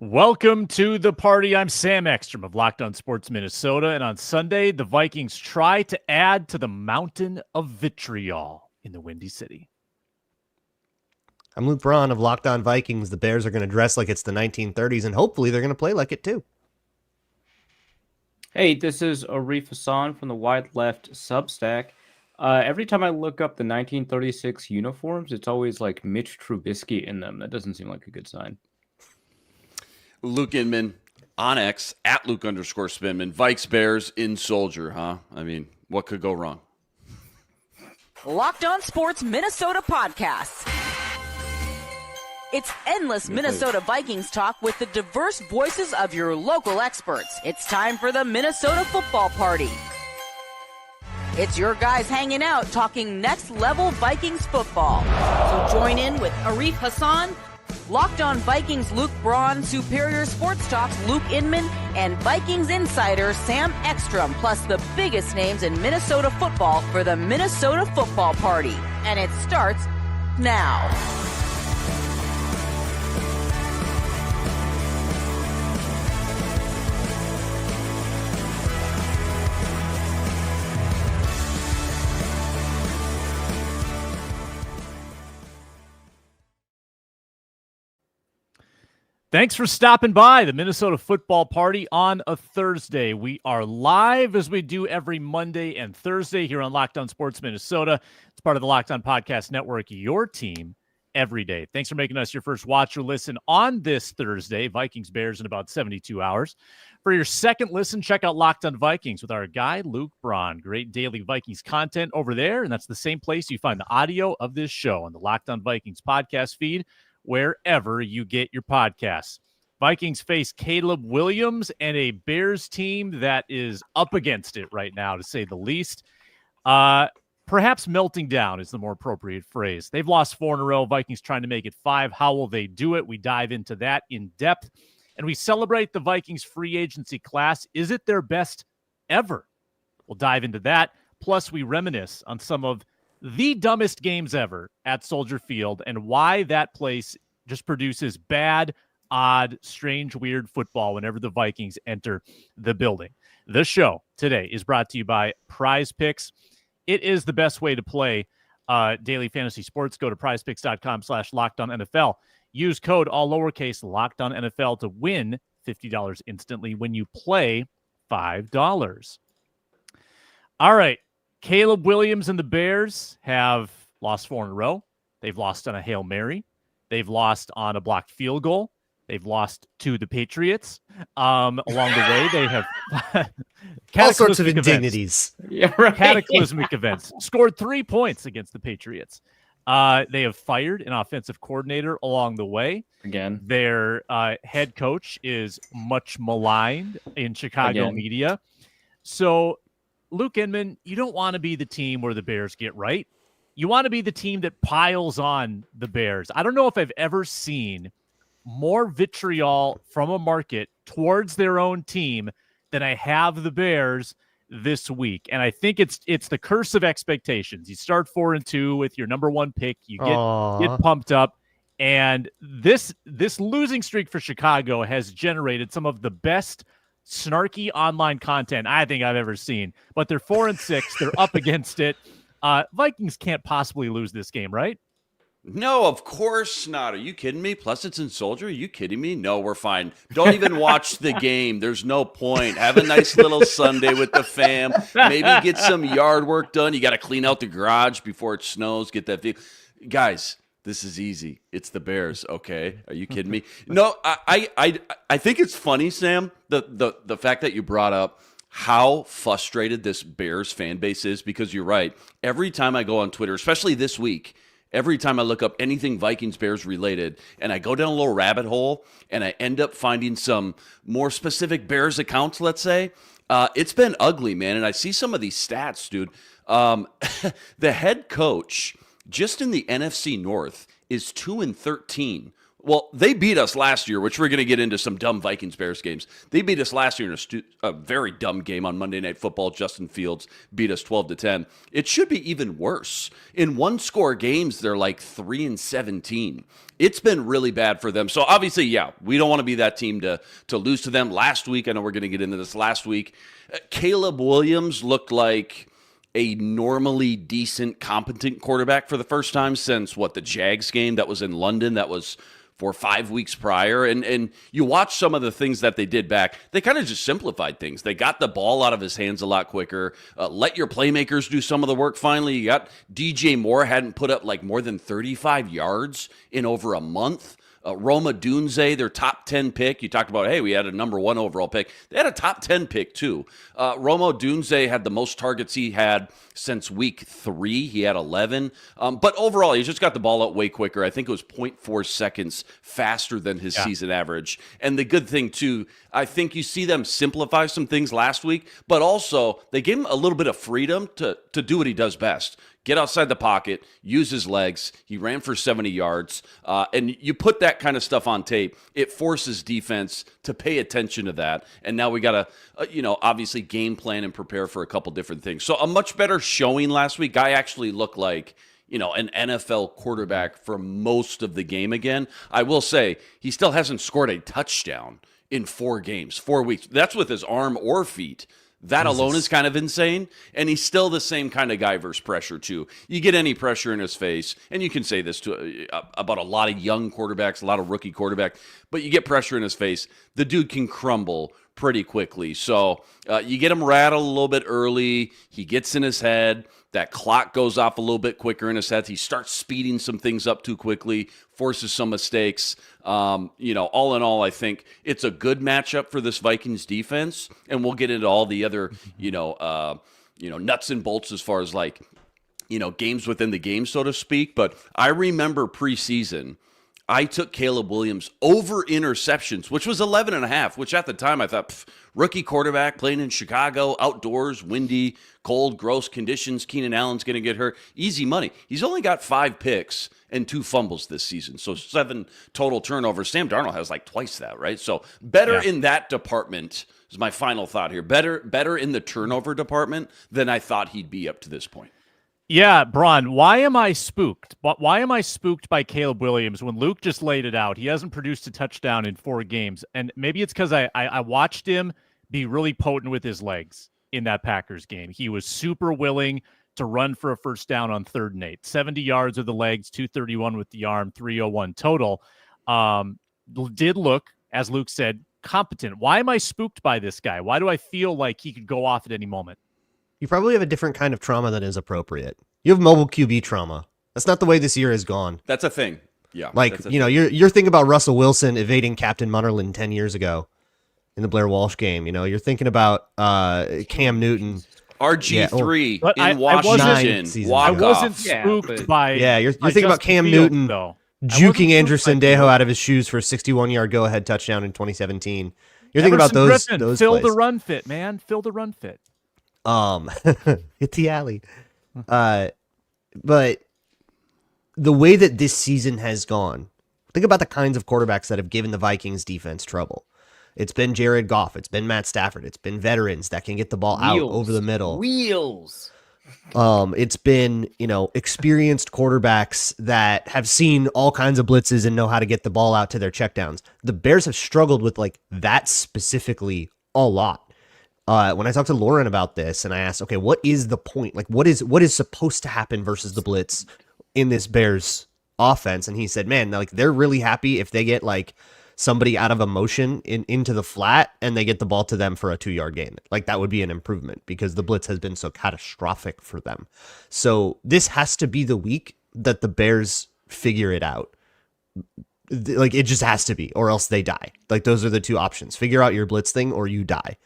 Welcome to the party. I'm Sam Ekstrom of Locked On Sports Minnesota, and on Sunday, the Vikings try to add to the mountain of vitriol in the Windy City. I'm Luke Braun of Locked On Vikings. The Bears are going to dress like it's the 1930s, and hopefully they're going to play like it too. Hey, this is Arif Hassan from the Wide Left Substack. Every time I look up the 1936 uniforms, it's always like Mitch Trubisky in them. That doesn't seem like a good sign. Luke Inman on X at Luke_Spinman. Vikes Bears in Soldier, huh? I mean, what could go wrong? Locked On Sports Minnesota podcasts. It's endless Minnesota Vikings talk with the diverse voices of your local experts. It's time for the Minnesota Football Party. It's your guys hanging out talking next level Vikings football. So join in with Arif Hassan, Locked On Vikings Luke Braun, Superior Sports Talk's Luke Inman, and Vikings insider Sam Ekstrom, plus the biggest names in Minnesota football for the Minnesota Football Party. And it starts now. Thanks for stopping by the Minnesota Football Party on a Thursday. We are live as we do every Monday and Thursday here on Locked On Sports Minnesota. It's part of the Locked On Podcast Network, your team every day. Thanks for making us your first watch or listen on this Thursday. Vikings Bears in about 72 hours. For your second listen, check out Locked On Vikings with our guy, Luke Braun. Great daily Vikings content over there, and that's the same place you find the audio of this show on the Locked On Vikings podcast feed, wherever you get your podcasts. Vikings face Caleb Williams and a Bears team that is up against it right now, to say the least. Perhaps melting down is the more appropriate phrase. They've lost 4 in a row. Vikings trying to make it 5. How will they do it? We dive into that in depth. And we celebrate the Vikings free agency class. Is it their best ever? We'll dive into that. Plus, we reminisce on some of the dumbest games ever at Soldier Field and why that place just produces bad, odd, strange, weird football whenever the Vikings enter the building. The show today is brought to you by Prize Picks. It is the best way to play daily fantasy sports. Go to prizepicks.com/LockedOnNFL. Use code all lowercase LockedOnNFL to win $50 instantly when you play $5. All right. Caleb Williams and the Bears have lost 4 in a row. They've lost on a Hail Mary. They've lost on a blocked field goal. They've lost to the Patriots. Along the way, they have all sorts of indignities. Yeah, right. Cataclysmic events. Scored 3 points against the Patriots. They have fired an offensive coordinator along the way. Again. Their head coach is much maligned in Chicago media. So, Luke Inman, you don't want to be the team where the Bears get right. You want to be the team that piles on the Bears. I don't know if I've ever seen more vitriol from a market towards their own team than I have the Bears this week. And I think it's the curse of expectations. You start 4-2 with your number 1 pick. You get pumped up. And this losing streak for Chicago has generated some of the best snarky online content I think I've ever seen. But they're 4-6. They're up against it. Vikings can't possibly lose this game, right? No, of course not. Are you kidding me? Plus, it's in Soldier. Are you kidding me? No, we're fine. Don't even watch the game. There's no point. Have a nice little Sunday with the fam. Maybe get some yard work done. You got to clean out the garage before it snows. Get that vehicle. Guys, this is easy. It's the Bears, okay? Are you kidding me? No, I think it's funny, Sam, the fact that you brought up how frustrated this Bears fan base is, because you're right. Every time I go on Twitter, especially this week, every time I look up anything Vikings Bears related, and I go down a little rabbit hole, and I end up finding some more specific Bears accounts, let's say, it's been ugly, man. And I see some of these stats, dude. The head coach, just in the NFC North, is 2-13 Well, they beat us last year, which we're going to get into some dumb Vikings Bears games. They beat us last year in a very dumb game on Monday Night Football. Justin Fields beat us 12-10. It should be even worse. In one-score games, they're like 3-17. It's been really bad for them. So obviously, yeah, we don't want to be that team to lose to them. Last week, I know we're going to get into this last week, Caleb Williams looked like a normally decent, competent quarterback for the first time since, the Jags game that was in London that was 4 or 5 weeks prior. And you watch some of the things that they did back, they kind of just simplified things. They got the ball out of his hands a lot quicker, let your playmakers do some of the work finally. You got DJ Moore, hadn't put up like more than 35 yards in over a month. Roma Dunze, their top 10 pick. You talked about, hey, we had a number 1 overall pick. They had a top 10 pick, too. Roma Dunze had the most targets he had since week 3. He had 11. But overall, he just got the ball out way quicker. I think it was 0.4 seconds faster than his season average. And the good thing, too, I think you see them simplify some things last week, but also they gave him a little bit of freedom to do what he does best. Get outside the pocket, use his legs. He ran for 70 yards. And you put that kind of stuff on tape, it forces defense to pay attention to that. And now we got to, obviously game plan and prepare for a couple different things. So a much better showing last week. Guy actually looked like, an NFL quarterback for most of the game again. I will say he still hasn't scored a touchdown in 4 games, 4 weeks. That's with his arm or feet. That alone is kind of insane, and he's still the same kind of guy versus pressure, too. You get any pressure in his face, and you can say this about a lot of young quarterbacks, a lot of rookie quarterbacks, but you get pressure in his face, the dude can crumble pretty quickly. So you get him rattled a little bit early, he gets in his head, that clock goes off a little bit quicker in his head, he starts speeding some things up too quickly, forces some mistakes. All in all, I think it's a good matchup for this Vikings defense, and we'll get into all the other, nuts and bolts as far as games within the game, so to speak. But I remember preseason, I took Caleb Williams over interceptions, which was 11.5, which at the time I thought, rookie quarterback playing in Chicago, outdoors, windy, cold, gross conditions. Keenan Allen's going to get hurt. Easy money. He's only got 5 picks and 2 fumbles this season, so 7 total turnovers. Sam Darnold has like twice that, right? So better in that department is my final thought here. Better in the turnover department than I thought he'd be up to this point. Yeah, Braun, why am I spooked? Why am I spooked by Caleb Williams when Luke just laid it out? He hasn't produced a touchdown in 4 games, and maybe it's because I watched him be really potent with his legs in that Packers game. He was super willing to run for a first down on 3rd and 8. 70 yards with the legs, 231 with the arm, 301 total. Did look, as Luke said, competent. Why am I spooked by this guy? Why do I feel like he could go off at any moment? You probably have a different kind of trauma than is appropriate. You have mobile QB trauma. That's not the way this year has gone. That's a thing. Yeah. You're thinking about Russell Wilson evading Captain Munnerlyn 10 years ago in the Blair Walsh game. You're thinking about Cam Newton. RG3 in Washington. I wasn't spooked by... Yeah, you're thinking about Cam Newton though. Juking Andrew Sendejo out of his shoes for a 61-yard go-ahead touchdown in 2017. You're thinking about those Fill plays. the run fit, man. Fill the run fit. Hit the alley. But the way that this season has gone, think about the kinds of quarterbacks that have given the Vikings defense trouble. It's been Jared Goff. It's been Matt Stafford. It's been veterans that can get the ball out over the middle. Wheels. It's been, experienced quarterbacks that have seen all kinds of blitzes and know how to get the ball out to their checkdowns. The Bears have struggled with that specifically a lot. When I talked to Lauren about this and I asked, okay, what is the point? What is supposed to happen versus the blitz in this Bears offense? And he said, man, they're really happy if they get somebody out of a motion into the flat and they get the ball to them for a 2-yard gain. That would be an improvement because the blitz has been so catastrophic for them. So this has to be the week that the Bears figure it out. It just has to be, or else they die. Those are the 2 options. Figure out your blitz thing or you die.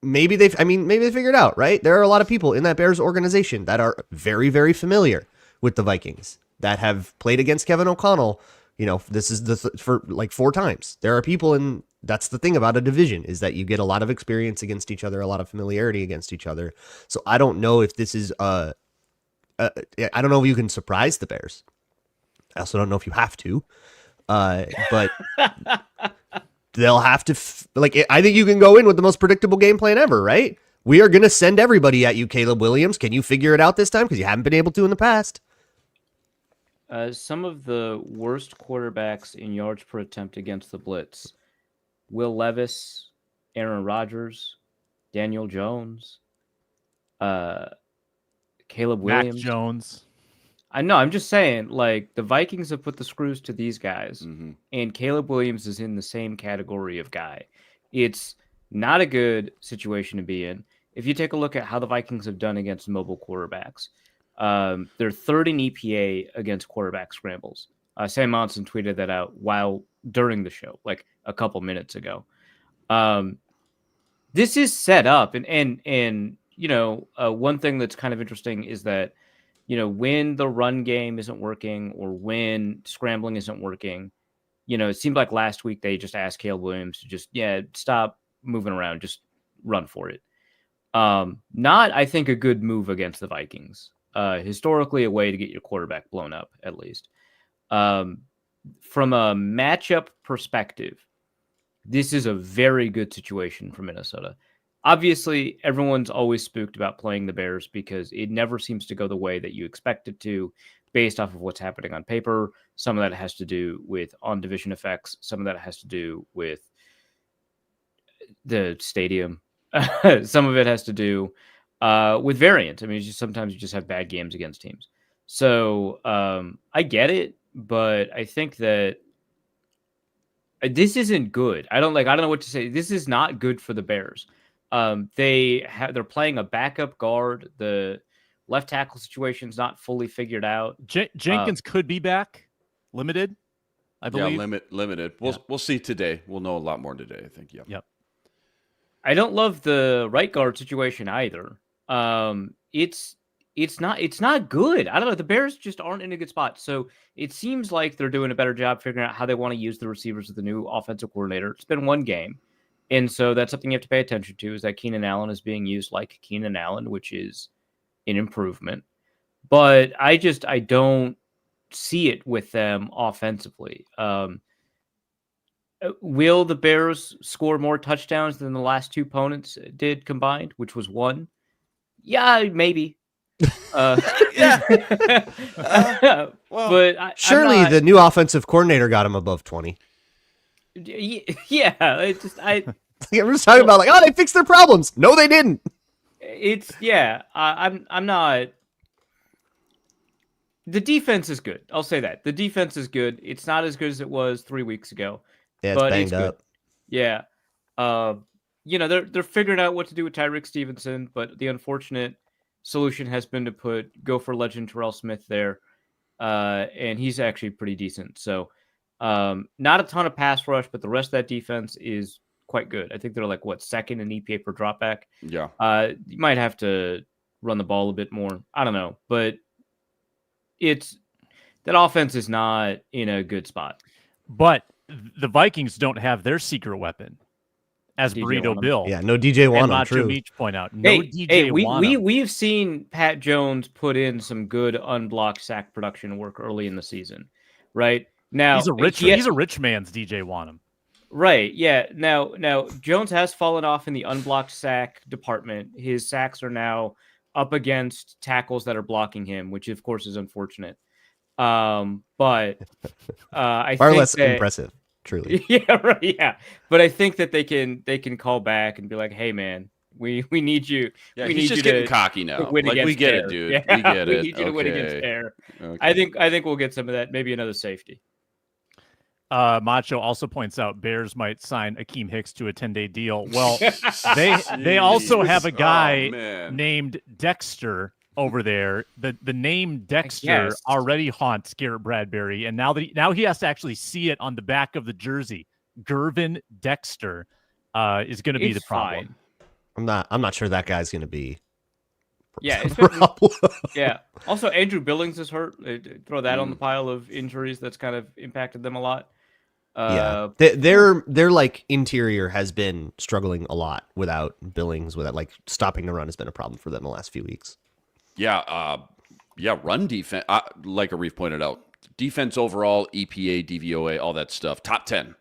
Maybe they figure it out, right? There are a lot of people in that Bears organization that are very, very familiar with the Vikings that have played against Kevin O'Connell. This is for 4 times. There are people that's the thing about a division is that you get a lot of experience against each other, a lot of familiarity against each other. So I don't know if this is I don't know if you can surprise the Bears. I also don't know if you have to. But they'll have to I think you can go in with the most predictable game plan ever, right? We are going to send everybody at you, Caleb Williams. Can you figure it out this time? Because you haven't been able to in the past. Some of the worst quarterbacks in yards per attempt against the blitz: Will Levis, Aaron Rodgers, Daniel Jones, Caleb Williams. Mac Jones. I know. I'm just saying, like, the Vikings have put the screws to these guys, and Caleb Williams is in the same category of guy. It's not a good situation to be in. If you take a look at how the Vikings have done against mobile quarterbacks, they're third in EPA against quarterback scrambles. Sam Monson tweeted that out during the show, like a couple minutes ago. This is set up, and one thing that's kind of interesting is that, when the run game isn't working or when scrambling isn't working, it seemed like last week they just asked Caleb Williams to just stop moving around, just run for it. Not, I think, a good move against the Vikings. Historically, a way to get your quarterback blown up, at least. From a matchup perspective, this is a very good situation for Minnesota. Obviously, everyone's always spooked about playing the Bears because it never seems to go the way that you expect it to, based off of what's happening on paper. Some of that has to do with on-division effects. Some of that has to do with the stadium. Some of it has to do with variance. I mean, sometimes you just have bad games against teams. So I get it, but I think that this isn't good. I don't know what to say. This is not good for the Bears. They're playing a backup guard. The left tackle situation's not fully figured out. Jenkins could be back, limited, I believe. Yeah, limited. We'll see today. We'll know a lot more today, I think. Yep. I don't love the right guard situation either. It's not good. I don't know. The Bears just aren't in a good spot. So it seems like they're doing a better job figuring out how they want to use the receivers with the new offensive coordinator. It's been one game. And so that's something you have to pay attention to, is that Keenan Allen is being used like Keenan Allen, which is an improvement. But I don't see it with them offensively. Will the Bears score more touchdowns than the last two opponents did combined, which was one? Yeah, maybe. Well, but surely the new offensive coordinator got him above 20. Yeah, I'm just talking about they fixed their problems. No, they didn't. I'm not. The defense is good. I'll say that. The defense is good. It's not as good as it was 3 weeks ago. Yeah, but it's banged up. Yeah. They're figuring out what to do with Tyreek Stevenson, but the unfortunate solution has been to go for legend Terrell Smith there. And he's actually pretty decent. So not a ton of pass rush, but the rest of that defense is quite good. I think they're second in EPA per dropback. Yeah. You might have to run the ball a bit more. I don't know, but that offense is not in a good spot. But the Vikings don't have their secret weapon, as DJ Burrito Wanham. Bill. Yeah, no DJ Wanham. And Macho True. Meach point out. No DJ Wanham. We've seen Pat Jones put in some good unblocked sack production work early in the season, right? Now he's a rich man's DJ Wanham. Right. Yeah. Now Jones has fallen off in the unblocked sack department. His sacks are now up against tackles that are blocking him, which of course is unfortunate. But I far think less impressive, truly. Yeah, right. Yeah, but I think that they can call back and be like, "Hey, man, we need you." Yeah, we he's need just you getting to cocky now. win against We get Air. it, dude. Yeah, we get it. We need you to win against Air. Okay. I think we'll get some of that. Maybe another safety. Macho also points out Bears might sign Akeem Hicks to a 10-day deal. Well, they also have a guy named Dexter over there. The name Dexter already haunts Garrett Bradbury, and now he has to actually see it on the back of the jersey. Gervin Dexter is going to be the problem. Fine. I'm not sure that guy's going to be. Yeah, yeah. Also, Andrew Billings is hurt. Throw that on the pile of injuries that's kind of impacted them a lot. Their interior has been struggling a lot without Billings. Without stopping the run has been a problem for them the last few weeks. Yeah, run defense. Like Arif pointed out, defense overall, EPA, DVOA, all that stuff. Top 10.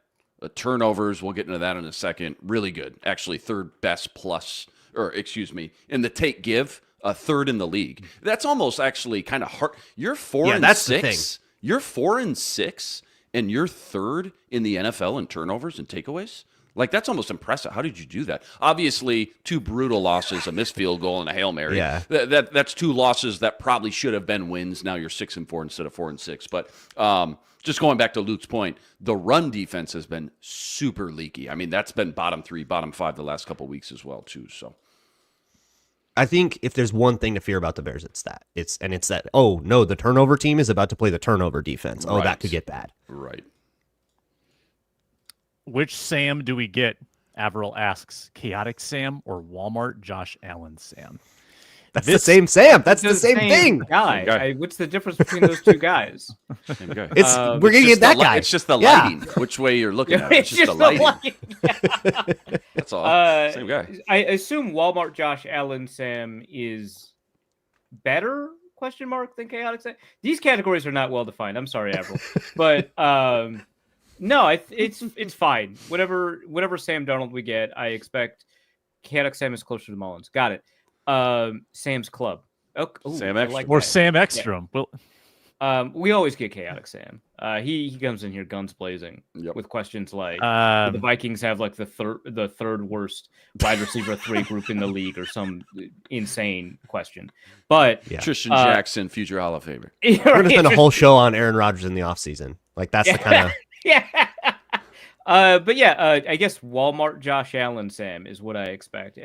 Turnovers, we'll get into that in a second. Really good. Actually, third best plus, in the take give, third in the league. That's almost actually kind of hard. You're 4 and 6. You're 4 and 6, and you're third in the NFL in turnovers and takeaways. Like, that's almost impressive. How did you do that? Obviously, 2 brutal losses, a missed field goal and a Hail Mary. Yeah. That's 2 losses that probably should have been wins. Now you're 6 and 4 instead of 4 and 6. But just going back to Luke's point, the run defense has been super leaky. I mean, that's been bottom 3, bottom 5 the last couple of weeks as well, too. So I think if there's one thing to fear about the Bears, it's that. It's that, oh, no, the turnover team is about to play the turnover defense. Oh, Right. that could get bad. Right. Which Sam do we get? Averill asks, Chaotic Sam or Walmart Josh Allen Sam? That's the same Sam. That's the same thing. Guy. Same guy. What's the difference between those two guys? Same guy. We're going to get that guy. It's just the Yeah. lighting, which way you're looking at it. It's just the lighting. That's all. Same guy. I assume Walmart Josh Allen Sam is better? Question mark than Chaotic Sam. These categories are not well defined. I'm sorry, Avril, but no, it's fine. Whatever Sam Darnold we get, I expect Chaotic Sam is closer to Mullins. Got it. Sam's Club. Oh, Sam I Ekstrom. like Or that. Sam Ekstrom? Yeah. Well, We always get Chaotic Sam. He comes in here guns blazing Yep. with questions like the um, Vikings have like the third worst wide receiver 3 group in the league or some insane question. But Yeah. Tristan Jackson, future Hall of Famer. We're going to spend a whole show on Aaron Rodgers in the offseason. Like, that's the kind of... yeah. But yeah, I guess Walmart Josh Allen Sam is what I expect.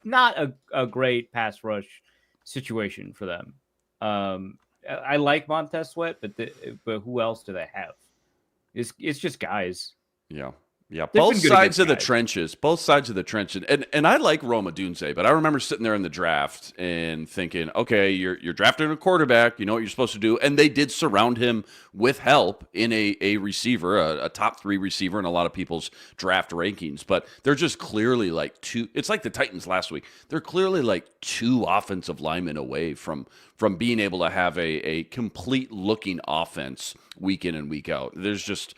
Not a great pass rush situation for them. I like Montez Sweat, but who else do they have? It's just guys. Yeah. Yeah, They've both been good sides against of the guys. trenches. Both sides of the trench. And I like Roma Dunze, but I remember sitting there in the draft and thinking, okay, you're drafting a quarterback, you know what you're supposed to do. And they did surround him with help in a receiver, a top 3 receiver in a lot of people's draft rankings. But they're just clearly like 2. It's like the Titans last week. They're clearly like 2 offensive linemen away from being able to have a complete looking offense week in and week out. There's just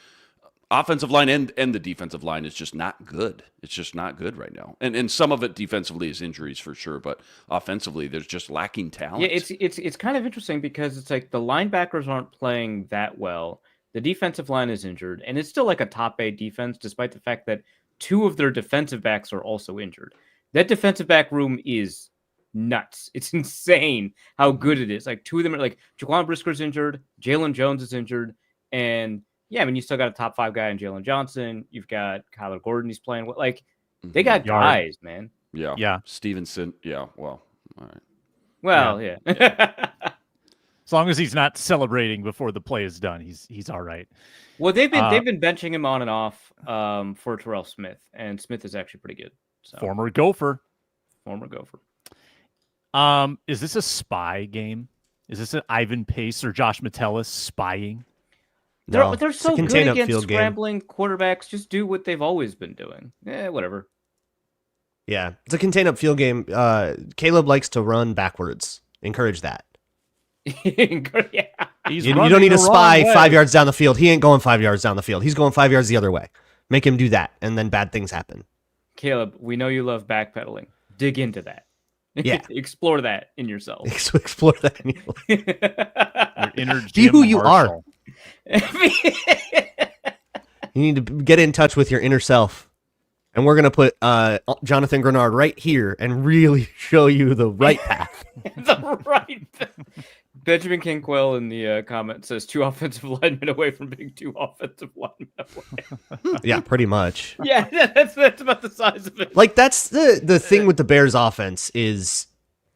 offensive line and the defensive line is just not good. It's just not good right now. And some of it defensively is injuries for sure, but offensively there's just lacking talent. Yeah, it's kind of interesting because it's like the linebackers aren't playing that well. The defensive line is injured, and it's still like a top 8 defense, despite the fact that 2 of their defensive backs are also injured. That defensive back room is nuts. It's insane how good it is. Like 2 of them are like Jaquan Brisker's injured, Jalen Jones is injured, and yeah, I mean, you still got a top 5 guy in Jalen Johnson. You've got Kyler Gordon. He's playing. Like, they got Yard. guys, man. Yeah. Yeah. Stevenson. Yeah. Well, all right. Well, yeah. as long as he's not celebrating before the play is done, he's all right. Well, they've been benching him on and off for Terrell Smith, and Smith is actually pretty good. So, Former Gopher. Gopher. Is this a spy game? Is this an Ivan Pace or Josh Metellus spying? No, They're it's a so good contain-up against field game. scrambling quarterbacks. Just do what they've always been doing. Whatever. Yeah, it's a contain up field game. Caleb likes to run backwards. Encourage that. Yeah. He's You running don't need the to spy wrong way. 5 yards down the field. He ain't going 5 yards down the field. He's going 5 yards the other way. Make him do that, and then bad things happen. Caleb, we know you love backpedaling. Dig into that. Yeah. Explore that in yourself. Explore that. In your life. Your inner Be Jim who you are. Marshall. You need to get in touch with your inner self. And we're going to put Jonathan Grenard right here and really show you the right path. The right. Benjamin Kinkwell in the comment says 2 offensive linemen away from being 2 offensive linemen away. Yeah, pretty much. Yeah, that's about the size of it. Like, that's the thing with the Bears offense is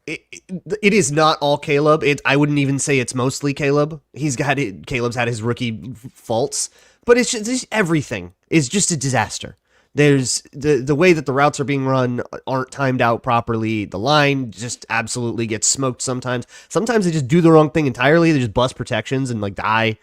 it is not all Caleb. I wouldn't even say it's mostly Caleb. Caleb's had his rookie faults, but it's just everything is just a disaster. There's the way that the routes are being run aren't timed out properly. The line just absolutely gets smoked sometimes. Sometimes they just do the wrong thing entirely. They just bust protections and like die.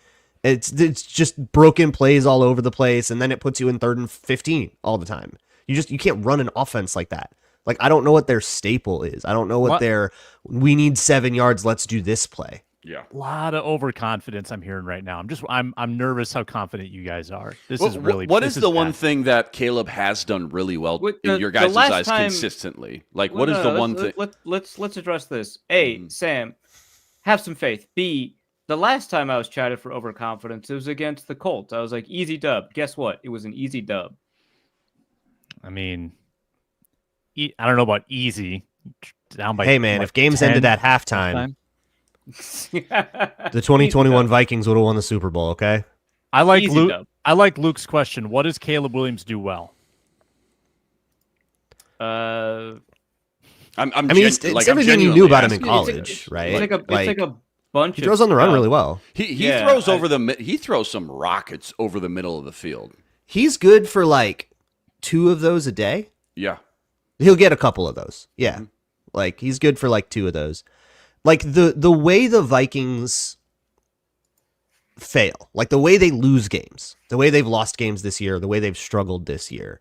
It's just broken plays all over the place, and then it puts you in 3rd and 15 all the time. You can't run an offense like that. Like, I don't know what their staple is. I don't know what their we need 7 yards, let's do this play. Yeah. A lot of overconfidence I'm hearing right now. I'm nervous how confident you guys are. This Well, is really what this is the one bad. thing that Caleb has done really well With in the- your the guys' last eyes time- consistently? Like, Well, what is no, the no, one thing? let's address this. A, Sam, have some faith. B, the last time I was chatted for overconfidence, it was against the Colts. I was like, easy dub. Guess what? It was an easy dub. I mean, I don't know about easy. Down by Hey, man, what, if games 10 ended at halftime, the 2021 Vikings would have won the Super Bowl, okay? I like Easy Luke. dub. I like Luke's question. What does Caleb Williams do well? Uh, I'm I mean, it's everything you knew about him in genuinely college, asking. right? it's like a bunch. He throws on the run really well. He throws some rockets over the middle of the field. He's good for like 2 of those a day. Yeah. He'll get a couple of those. Yeah. Like he's good for like 2 of those. Like the way the Vikings fail, like the way they lose games, the way they've lost games this year, the way they've struggled this year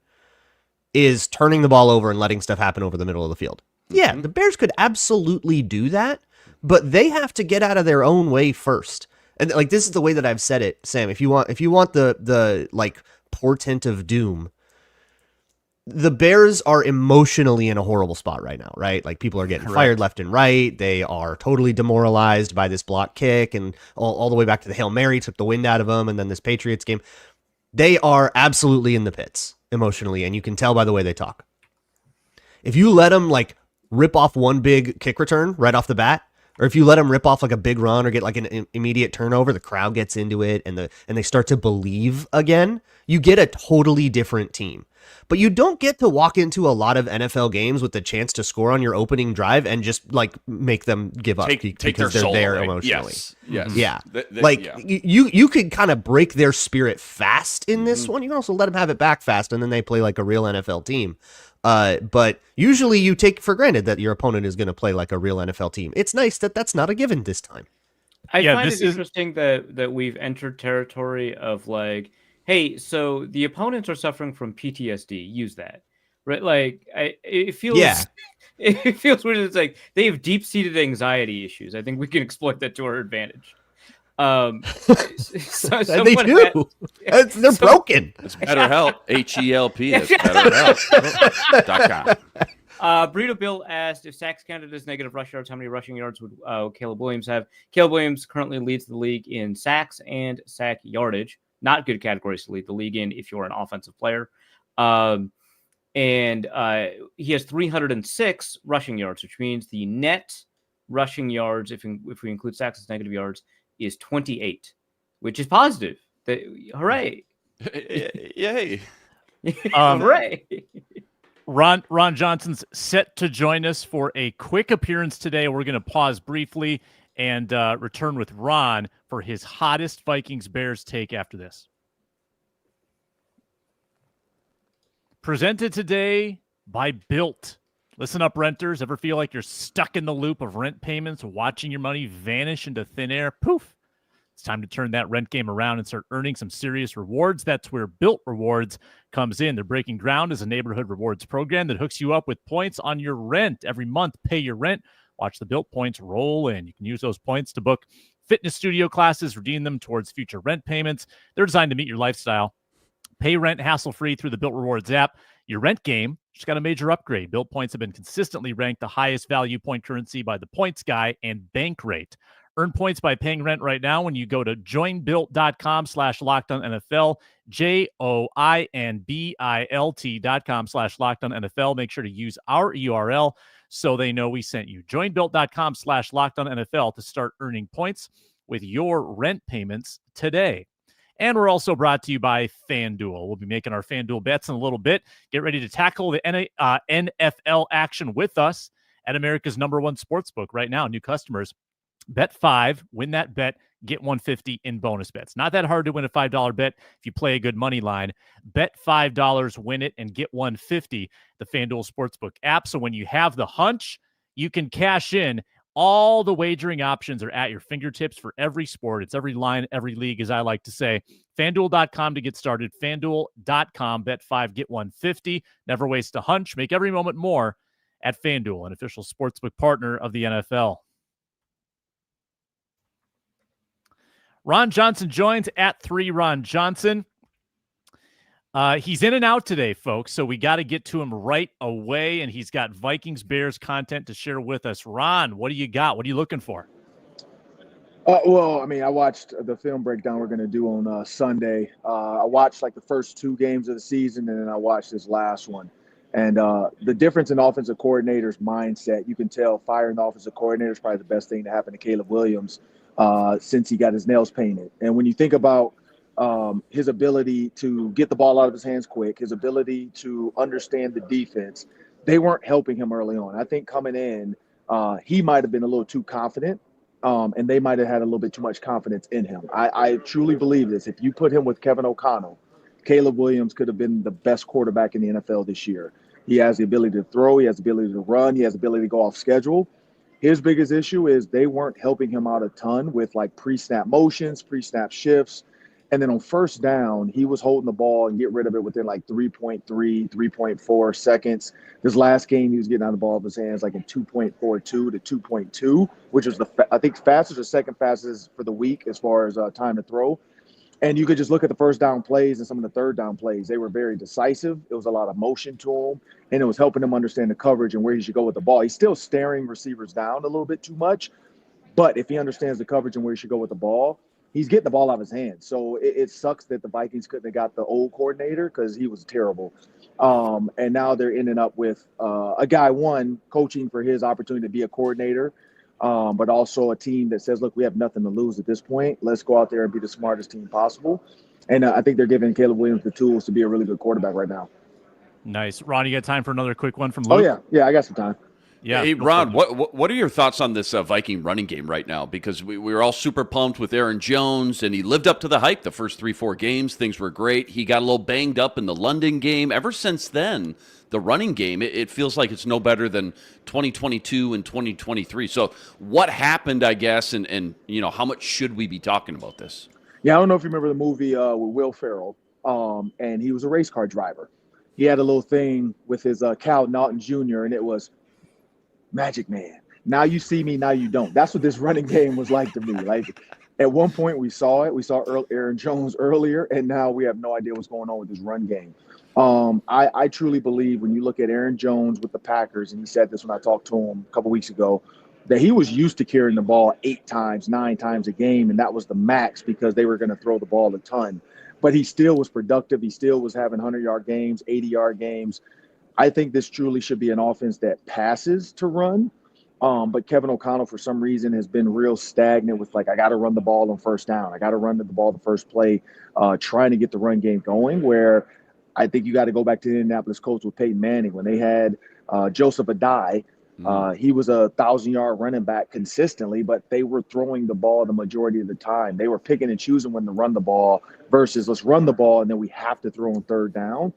is turning the ball over and letting stuff happen over the middle of the field. Yeah, the Bears could absolutely do that, but they have to get out of their own way first. And like this is the way that I've said it, Sam. If you want the like portent of doom, the Bears are emotionally in a horrible spot right now, right? Like people are getting fired left and right. They are totally demoralized by this block kick and all the way back to the Hail Mary took the wind out of them. And then this Patriots game, they are absolutely in the pits emotionally. And you can tell by the way they talk. If you let them like rip off one big kick return right off the bat, or if you let them rip off like a big run or get like an immediate turnover, the crowd gets into it and they start to believe again, you get a totally different team. But you don't get to walk into a lot of NFL games with the chance to score on your opening drive and just like make them give up because they're there away. emotionally. Yes. Yeah. You could kind of break their spirit fast in this one. You can also let them have it back fast and then they play like a real NFL team. But usually you take for granted that your opponent is going to play like a real NFL team. It's nice that that's not a given this time. I find it interesting that we've entered territory of like, hey, so the opponents are suffering from PTSD. Use that, right? Like, it feels, it feels weird. It's like they have deep-seated anxiety issues. I think we can exploit that to our advantage. They do. They're broken. It's BetterHelp. HELP. That's BetterHelp.com. Burrito Bill asked if sacks counted as negative rush yards, how many rushing yards would Caleb Williams have? Caleb Williams currently leads the league in sacks and sack yardage. Not good categories to lead the league in if you're an offensive player. And he has 306 rushing yards, which means the net rushing yards, if we include sacks as negative yards, is 28, which is positive. Hooray. Yay. Hooray. Ron Johnson's set to join us for a quick appearance today. We're going to pause briefly and return with Ron for his hottest Vikings Bears take after this. Presented today by Built. Listen up, renters. Ever feel like you're stuck in the loop of rent payments, watching your money vanish into thin air? Poof. It's time to turn that rent game around and start earning some serious rewards. That's where Built Rewards comes in. They're breaking ground as a neighborhood rewards program that hooks you up with points on your rent. Every month, pay your rent. Watch the Built points roll in. You can use those points to book fitness studio classes, redeem them towards future rent payments. They're designed to meet your lifestyle. Pay rent hassle-free through the Built Rewards app. Your rent game just got a major upgrade. Built points have been consistently ranked the highest value point currency by the Points Guy and Bankrate. Earn points by paying rent right now when you go to joinbuilt.com/LockedOnNFL, joinbilt.com/LockedOnNFL. Make sure to use our URL so they know we sent you. Joinbuilt.com/LockedOnNFL to start earning points with your rent payments today. And we're also brought to you by FanDuel. We'll be making our FanDuel bets in a little bit. Get ready to tackle the NFL action with us at America's #1 sportsbook right now. New customers, bet 5, win that bet, get $150 in bonus bets. Not that hard to win a $5 bet if you play a good money line. Bet $5, win it, and get $150. The FanDuel Sportsbook app. So when you have the hunch, you can cash in. All the wagering options are at your fingertips for every sport. It's every line, every league, as I like to say. FanDuel.com to get started. FanDuel.com. Bet 5, get $150. Never waste a hunch. Make every moment more at FanDuel, an official sportsbook partner of the NFL. Ron Johnson joins at 3 Ron Johnson. He's in and out today, folks, so we got to get to him right away, and he's got Vikings Bears content to share with us. Ron, what do you got? What are you looking for? Well, I mean, I watched the film breakdown we're going to do on Sunday. I watched like the first 2 games of the season, and then I watched this last one. And the difference in offensive coordinators' mindset, you can tell firing the offensive coordinator is probably the best thing to happen to Caleb Williams since he got his nails painted. And when you think about his ability to get the ball out of his hands quick, his ability to understand the defense, they weren't helping him early on. I think coming in, he might have been a little too confident, and they might have had a little bit too much confidence in him. I truly believe this. If you put him with Kevin O'Connell, Caleb Williams could have been the best quarterback in the NFL this year. He has the ability to throw. He has the ability to run. He has the ability to go off schedule. His biggest issue is they weren't helping him out a ton with like pre-snap motions, pre-snap shifts. And then on first down, he was holding the ball and get rid of it within like 3.3, 3.4 seconds. This last game, he was getting out of the ball of his hands like in 2.42 to 2.2, which was I think fastest or second fastest for the week as far as time to throw. And you could just look at the first down plays and some of the third down plays. They were very decisive. It was a lot of motion to him, and it was helping him understand the coverage and where he should go with the ball. He's still staring receivers down a little bit too much, but if he understands the coverage and where he should go with the ball, he's getting the ball out of his hands. So it sucks that the Vikings couldn't have got the old coordinator because he was terrible. And now they're ending up with a guy, coaching for his opportunity to be a coordinator, but also a team that says, look, we have nothing to lose at this point. Let's go out there and be the smartest team possible. And I think they're giving Caleb Williams the tools to be a really good quarterback right now. Nice. Ron, you got time for another quick one from Luke? Oh, yeah. Yeah, I got some time. Yeah. Hey, Ron, what are your thoughts on this Viking running game right now? Because we were all super pumped with Aaron Jones, and he lived up to the hype the first 3-4 games. Things were great. He got a little banged up in the London game. Ever since then, the running game, it feels like it's no better than 2022 and 2023. So what happened, I guess, and you know, how much should we be talking about this? Yeah, I don't know if you remember the movie with Will Ferrell, and he was a race car driver. He had a little thing with his Cal Naughton Jr., and it was Magic Man. Now you see me, now you don't. That's what this running game was like to me. Like at one point we saw it. We saw Aaron Jones earlier, and now we have no idea what's going on with this run game. I truly believe when you look at Aaron Jones with the Packers, and he said this when I talked to him a couple weeks ago, that he was used to carrying the ball 8 times, 9 times a game, and that was the max because they were going to throw the ball a ton. But he still was productive. He still was having 100-yard games, 80-yard games. I think this truly should be an offense that passes to run. But Kevin O'Connell, for some reason, has been real stagnant with, like, I got to run the ball on first down. I got to run the ball the first play, trying to get the run game going, where I think you got to go back to the Indianapolis Colts with Peyton Manning. When they had Joseph Adai, he was a 1,000-yard running back consistently, but they were throwing the ball the majority of the time. They were picking and choosing when to run the ball versus let's run the ball and then we have to throw on third down.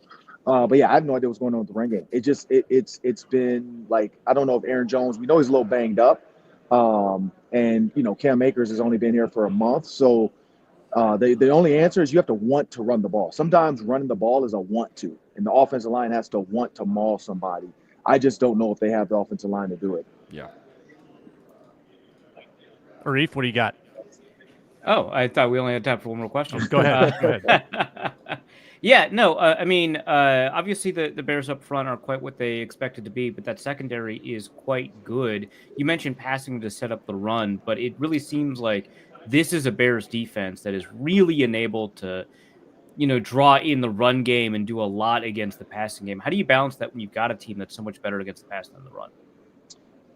But yeah, I have no idea what's going on with the run game. It's been like, I don't know if Aaron Jones, we know he's a little banged up. And, you know, Cam Akers has only been here for a month. So the only answer is you have to want to run the ball. Sometimes running the ball is a want to, and the offensive line has to want to maul somebody. I just don't know if they have the offensive line to do it. Yeah. Arif, what do you got? Oh, I thought we only had time for one more question. Go ahead. Go ahead. Yeah, no, I mean, obviously the Bears up front are quite what they expected to be, but that secondary is quite good. You mentioned passing to set up the run, but it really seems like this is a Bears defense that is really enabled to, you know, draw in the run game and do a lot against the passing game. How do you balance that when you've got a team that's so much better against the pass than the run?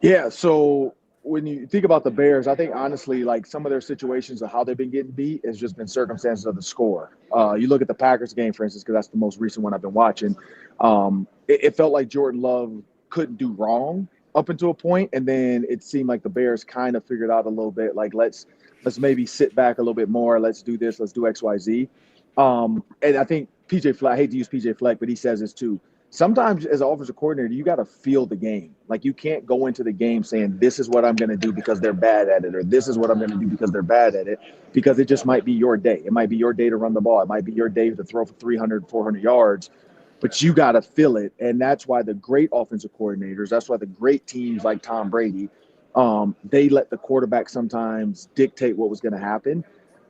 Yeah, so when you think about the Bears, I think honestly, like some of their situations of how they've been getting beat has just been circumstances of the score. You look at the Packers game, for instance, because that's the most recent one I've been watching. It felt like Jordan Love couldn't do wrong up until a point, and then it seemed like the Bears kind of figured out a little bit, like let's maybe sit back a little bit more. Let's do this. Let's do X, Y, Z. And I think PJ Fleck, I hate to use PJ Fleck, but he says this too. Sometimes as an offensive coordinator, you got to feel the game. Like you can't go into the game saying, this is what I'm going to do because they're bad at it, or this is what I'm going to do because they're bad at it, because it just might be your day. It might be your day to run the ball. It might be your day to throw for 300, 400 yards, but you got to feel it. And that's why the great offensive coordinators, that's why the great teams like Tom Brady, they let the quarterback sometimes dictate what was going to happen.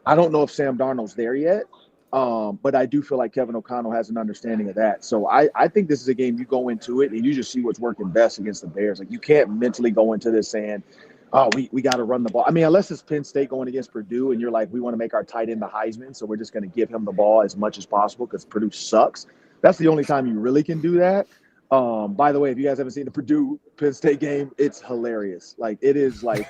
I don't know if Sam Darnold's there yet, but I do feel like Kevin O'Connell has an understanding of that. So I think this is a game you go into it and you just see what's working best against the Bears. Like, you can't mentally go into this saying, oh, we got to run the ball. I mean, unless it's Penn State going against Purdue and you're like, we want to make our tight end the Heisman, so we're just going to give him the ball as much as possible because Purdue sucks. That's the only time you really can do that. By the way, if you guys haven't seen the Purdue Penn State game, it's hilarious. Like, it is like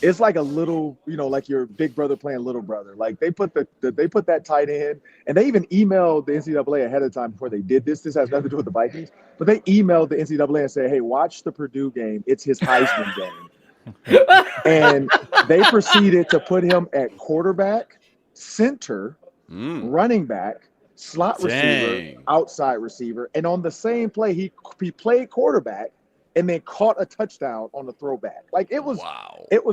it's like a little, like your big brother playing little brother. Like, they put that tight end, and they even emailed the NCAA ahead of time before they did this. This has nothing to do with the Vikings, but they emailed the NCAA and said, hey, watch the Purdue game. It's his Heisman game. And they proceeded to put him at quarterback, center, running back, slot receiver, outside receiver. And on the same play, he played quarterback and then caught a touchdown on the throwback. Like, it was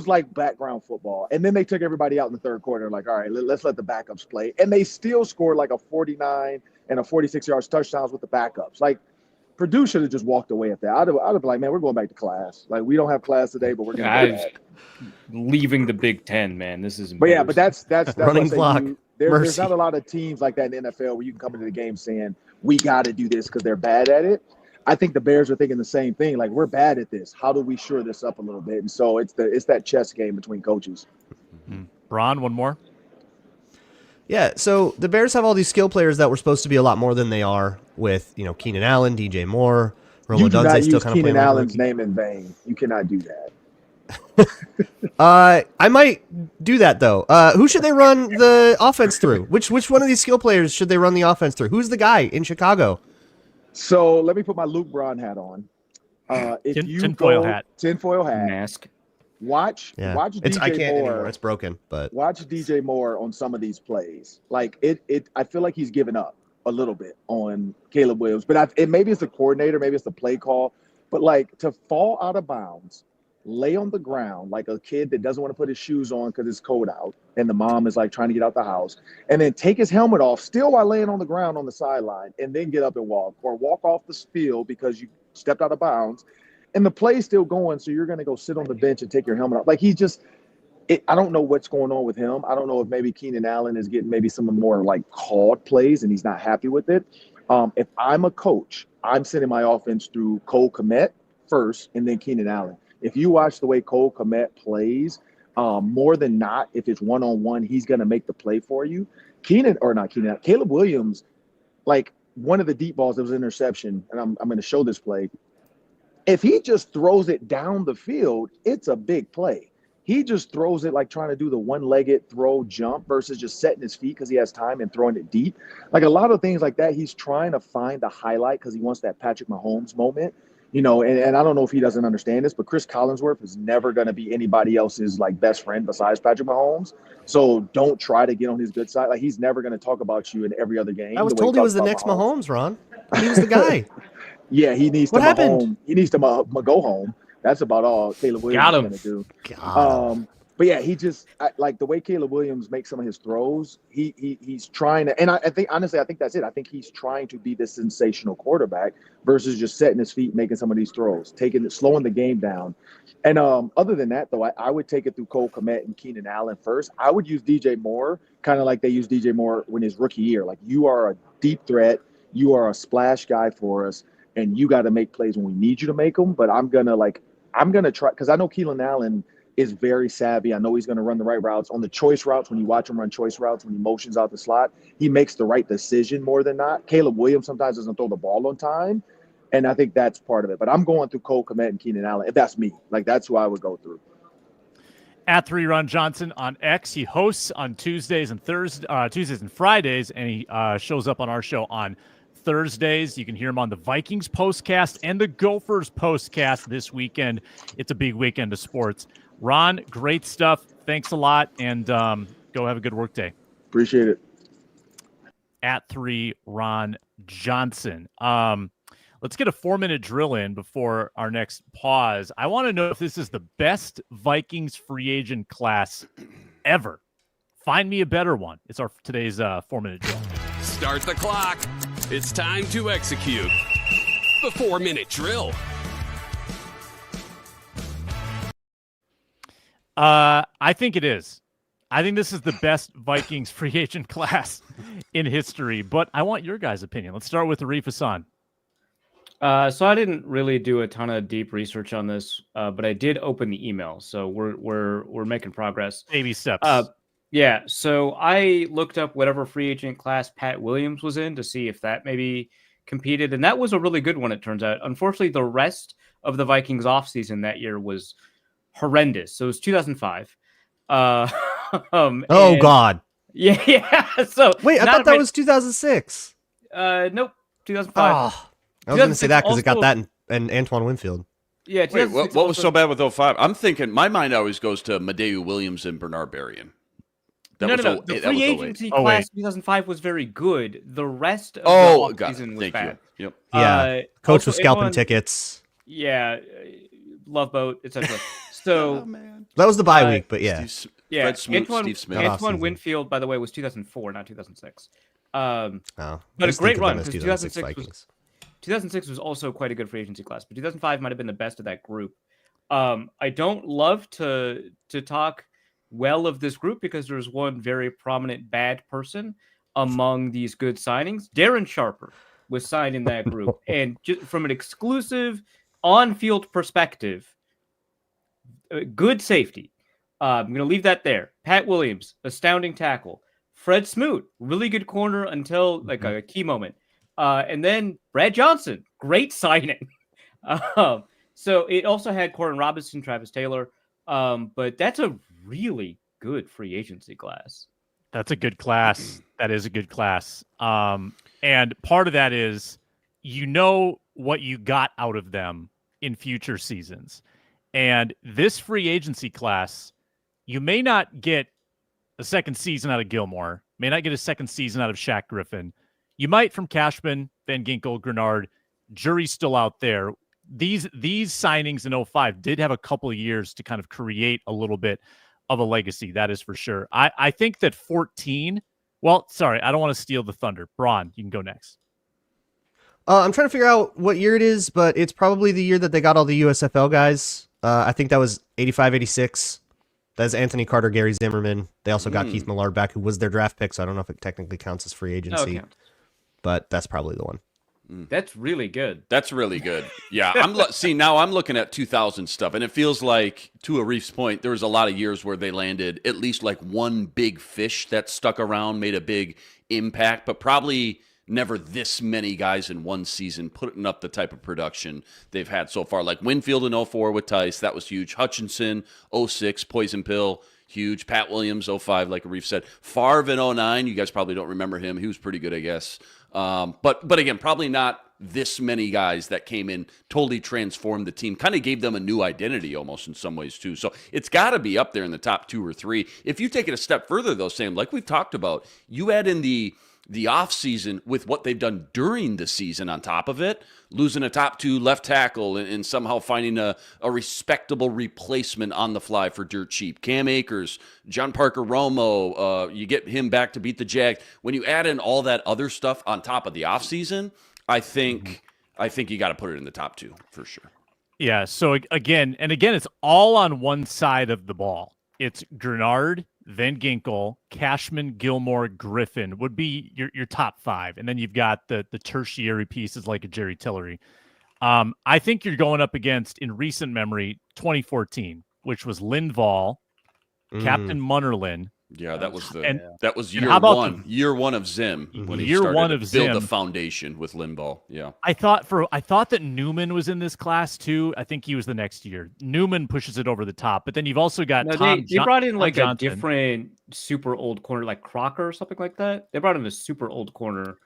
like background football. And then they took everybody out in the third quarter, like, all right, let's let the backups play. And they still scored like a 49 and a 46-yard touchdowns with the backups. Like, Purdue should have just walked away at that. I'd have been like, man, we're going back to class. Like, we don't have class today, but we're going to go back. Leaving the Big Ten, man. This is But yeah, but that's running clock. There's not a lot of teams like that in the NFL where you can come into the game saying, we got to do this because they're bad at it. I think the Bears are thinking the same thing. Like, we're bad at this. How do we shore this up a little bit? And so it's that chess game between coaches. Ron, one more. Yeah, so the Bears have all these skill players that were supposed to be a lot more than they are with, Keenan Allen, DJ Moore, Rolo Dunze still kind of playing. Keenan Allen's name in vain. You cannot do that. I might do that though. Who should they run the offense through? Which one of these skill players should they run the offense through? Who's the guy in Chicago? So let me put my Luke Braun hat on. Tinfoil hat, mask. Watch DJ I can't Moore. anymore. It's broken. But watch DJ Moore on some of these plays. Like, it. I feel like he's given up a little bit on Caleb Williams. But maybe it's the coordinator, maybe it's the play call. But like, to fall out of bounds, lay on the ground like a kid that doesn't want to put his shoes on because it's cold out, and the mom is like trying to get out the house, and then take his helmet off still while laying on the ground on the sideline, and then get up and walk, or walk off the field because you stepped out of bounds, and the play's still going, so you're going to go sit on the bench and take your helmet off. Like, I don't know what's going on with him. I don't know if maybe Keenan Allen is getting maybe some more like called plays and he's not happy with it. If I'm a coach, I'm sending my offense through Cole Kmet first and then Keenan Allen. If you watch the way Cole Kmet plays, more than not, if it's one-on-one, he's going to make the play for you. Caleb Williams, like, one of the deep balls that was an interception, and I'm going to show this play. If he just throws it down the field, it's a big play. He just throws it like trying to do the one-legged throw jump versus just setting his feet because he has time and throwing it deep. Like, a lot of things like that, he's trying to find the highlight because he wants that Patrick Mahomes moment. And I don't know if he doesn't understand this, but Chris Collinsworth is never going to be anybody else's like best friend besides Patrick Mahomes. So don't try to get on his good side. Like, he's never going to talk about you in every other game. I was told he was the next Mahomes, Ron. He was the guy. Yeah, he needs to go home. He needs to go home. That's about all Caleb Williams is going to do. But yeah, he just like the way Caleb Williams makes some of his throws. He's trying to, and I think honestly, I think that's it. I think he's trying to be this sensational quarterback versus just setting his feet, making some of these throws, slowing the game down. And other than that, though, I would take it through Cole Kmet and Keenan Allen first. I would use DJ Moore kind of like they used DJ Moore when his rookie year. Like, you are a deep threat, you are a splash guy for us, and you got to make plays when we need you to make them. But I'm gonna try because I know Keenan Allen is very savvy. I know he's going to run the right routes. On the choice routes, when you watch him run choice routes, when he motions out the slot, he makes the right decision more than not. Caleb Williams sometimes doesn't throw the ball on time, and I think that's part of it. But I'm going through Cole Kmet and Keenan Allen. If that's me, like, that's who I would go through. At 3 Ron Johnson on X. He hosts on Tuesdays and Fridays, and he shows up on our show on Thursdays. You can hear him on the Vikings postcast and the Gophers postcast this weekend. It's a big weekend of sports. Ron, great stuff. Thanks a lot, and go have a good work day. Appreciate it. At 3 Ron Johnson. Let's get a 4-minute drill in before our next pause. I want to know if this is the best Vikings free agent class ever. Find me a better one. It's our today's 4-minute drill. Start the clock. It's time to execute the 4-minute drill. I think it is. I think this is the best Vikings free agent class in history, but I want your guys' opinion. Let's start with Arif Hassan. So I didn't really do a ton of deep research on this, but I did open the email, so we're making progress. Baby steps. Yeah. So I looked up whatever free agent class Pat Williams was in to see if that maybe competed, and that was a really good one. It turns out. Unfortunately, the rest of the Vikings offseason that year was horrendous. So it was 2005. Oh God. Yeah. So wait, I thought that was 2006. Nope. 2005. Oh, I was going to say that because it got that and Antoine Winfield. Yeah. Wait, what was so bad with 05? I'm thinking, my mind always goes to Madeu Williams and Bernard Berrien. No. The free agency class 2005 was very good. The rest of the offseason was bad. Yep. Yeah. Coach was scalping tickets. Yeah. Love Boat, etc. So that was the bye week, but yeah. Fred Smoot, Steve Smith. Antoine Winfield, by the way, was 2004, not 2006. But a great run because 2006 was also quite a good free agency class, but 2005 might have been the best of that group. I don't love to talk well of this group because there's one very prominent bad person among these good signings. Darren Sharper was signed in that group, and just from an exclusive on-field perspective, good safety. I'm going to leave that there. Pat Williams, astounding tackle. Fred Smoot, really good corner until like a key moment. And then Brad Johnson, great signing. So it also had Corin Robinson, Travis Taylor. But that's a really good free agency class. That's a good class. That is a good class. And part of that is, what you got out of them in future seasons. And this free agency class, you may not get a second season out of Gilmore, may not get a second season out of Shaq Griffin. You might from Cashman, Van Ginkel, Grenard. Jury's still out there. These signings in 05 did have a couple of years to kind of create a little bit of a legacy. That is for sure. I think that 14. Well, sorry, I don't want to steal the thunder. Braun, you can go next. I'm trying to figure out what year it is, but it's probably the year that they got all the USFL guys. I think that was 85, 86. That's Anthony Carter, Gary Zimmerman. They also got Keith Millard back, who was their draft pick, so I don't know if it technically counts as free agency. But that's probably the one. That's really good. That's really good. Yeah, now I'm looking at 2000 stuff, and it feels like, to Arif's point, there was a lot of years where they landed at least like one big fish that stuck around, made a big impact, but probably never this many guys in one season putting up the type of production they've had so far. Like Winfield in 04 with Tice, that was huge. Hutchinson, 06, Poison Pill, huge. Pat Williams, 05, like Arif said. Favre in 09, you guys probably don't remember him. He was pretty good, I guess. But again, probably not this many guys that came in, totally transformed the team, kind of gave them a new identity almost in some ways too. So it's got to be up there in the top 2 or 3. If you take it a step further though, Sam, like we've talked about, you add in the off season with what they've done during the season on top of it, losing a top 2 left tackle and somehow finding a respectable replacement on the fly for dirt cheap. Cam Akers, John Parker Romo, you get him back to beat the Jags. When you add in all that other stuff on top of the off season, I think you got to put it in the top 2 for sure. Yeah. So again, it's all on one side of the ball. It's Grenard, Van Ginkel, Cashman, Gilmore, Griffin would be your top 5. And then you've got the tertiary pieces like a Jerry Tillery. I think you're going up against, in recent memory, 2014, which was Linval, Captain Munnerlin. Yeah, that was year one of Zim when he started to build the foundation with Linval. Yeah, I thought that Newman was in this class too. I think he was the next year. Newman pushes it over the top, but then you've also got they brought in like a different super old corner, like Crocker or something like that. They brought in a super old corner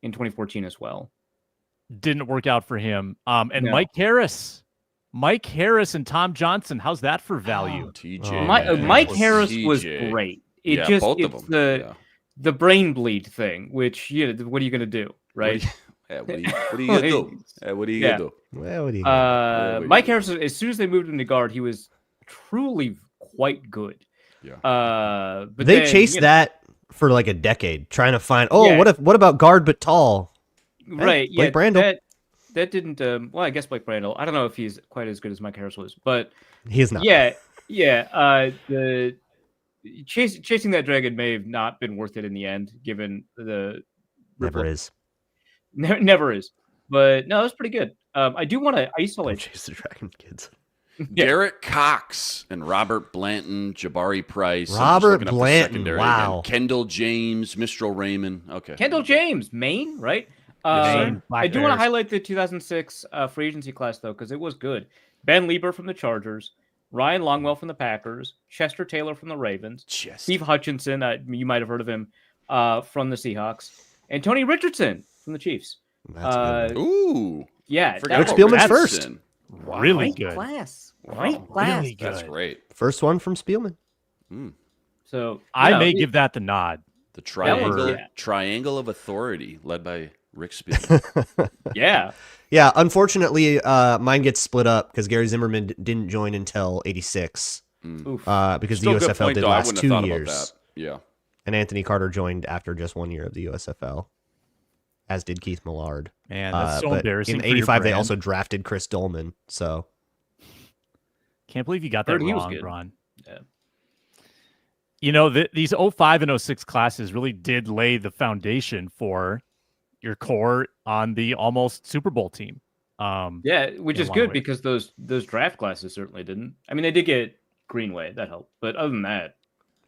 in 2014 as well. Didn't work out for him. And no. Mike Harris and Tom Johnson. How's that for value? Mike Harris was great. It's the brain bleed thing, which what are you gonna do, right? What are you gonna do? What are you gonna do? Well, Mike Harris, as soon as they moved him to guard, he was truly quite good. Yeah. But they chased that for like a decade, trying to find. What about guard but tall? Right. Blake Brandel. That didn't. Well, I guess Blake Brandel. I don't know if he's quite as good as Mike Harris was, but he is not. Yeah. chasing that dragon may have not been worth it in the end, given the Never is. Never is. But no, that's pretty good. I do want to Don't isolate. chase the dragon, kids. Yeah. Derek Cox and Robert Blanton, Jabari Price. I'm just Robert looking up the Blanton, secondary wow. again. Kendall James, Mistral Raymond. Okay. Kendall James, Maine, right? Maine, Black I do want to Bears. highlight the 2006 free agency class, though, because it was good. Ben Lieber from the Chargers, Ryan Longwell from the Packers, Chester Taylor from the Ravens, Steve Hutchinson, you might have heard of him, from the Seahawks, and Tony Richardson from the Chiefs. That's a good one. Ooh. Yeah, Forgot Rich about Spielman's Richardson. Really Right good. class. Wow. Right class. Really good. That's great. First one from Spielman. So I may give that the nod. The triangle, yeah. triangle of authority led by Rick Spielman. Yeah. Yeah, unfortunately, mine gets split up because Gary Zimmerman didn't join until 86 Oof. because Still the a good USFL point, did though. I last wouldn't have 2 thought years. about that. Yeah. And Anthony Carter joined after just 1 year of the USFL, as did Keith Millard. Man, that's so but embarrassing. in for your 85, they brand. also drafted Chris Dolman. So Can't believe you got that Heard he was wrong, good. Ron. Yeah. You know, these 05 and 06 classes really did lay the foundation for your core on the almost Super Bowl team. Yeah, which in a is long good way. because those draft classes certainly didn't. I mean, they did get Greenway, that helped, but other than that,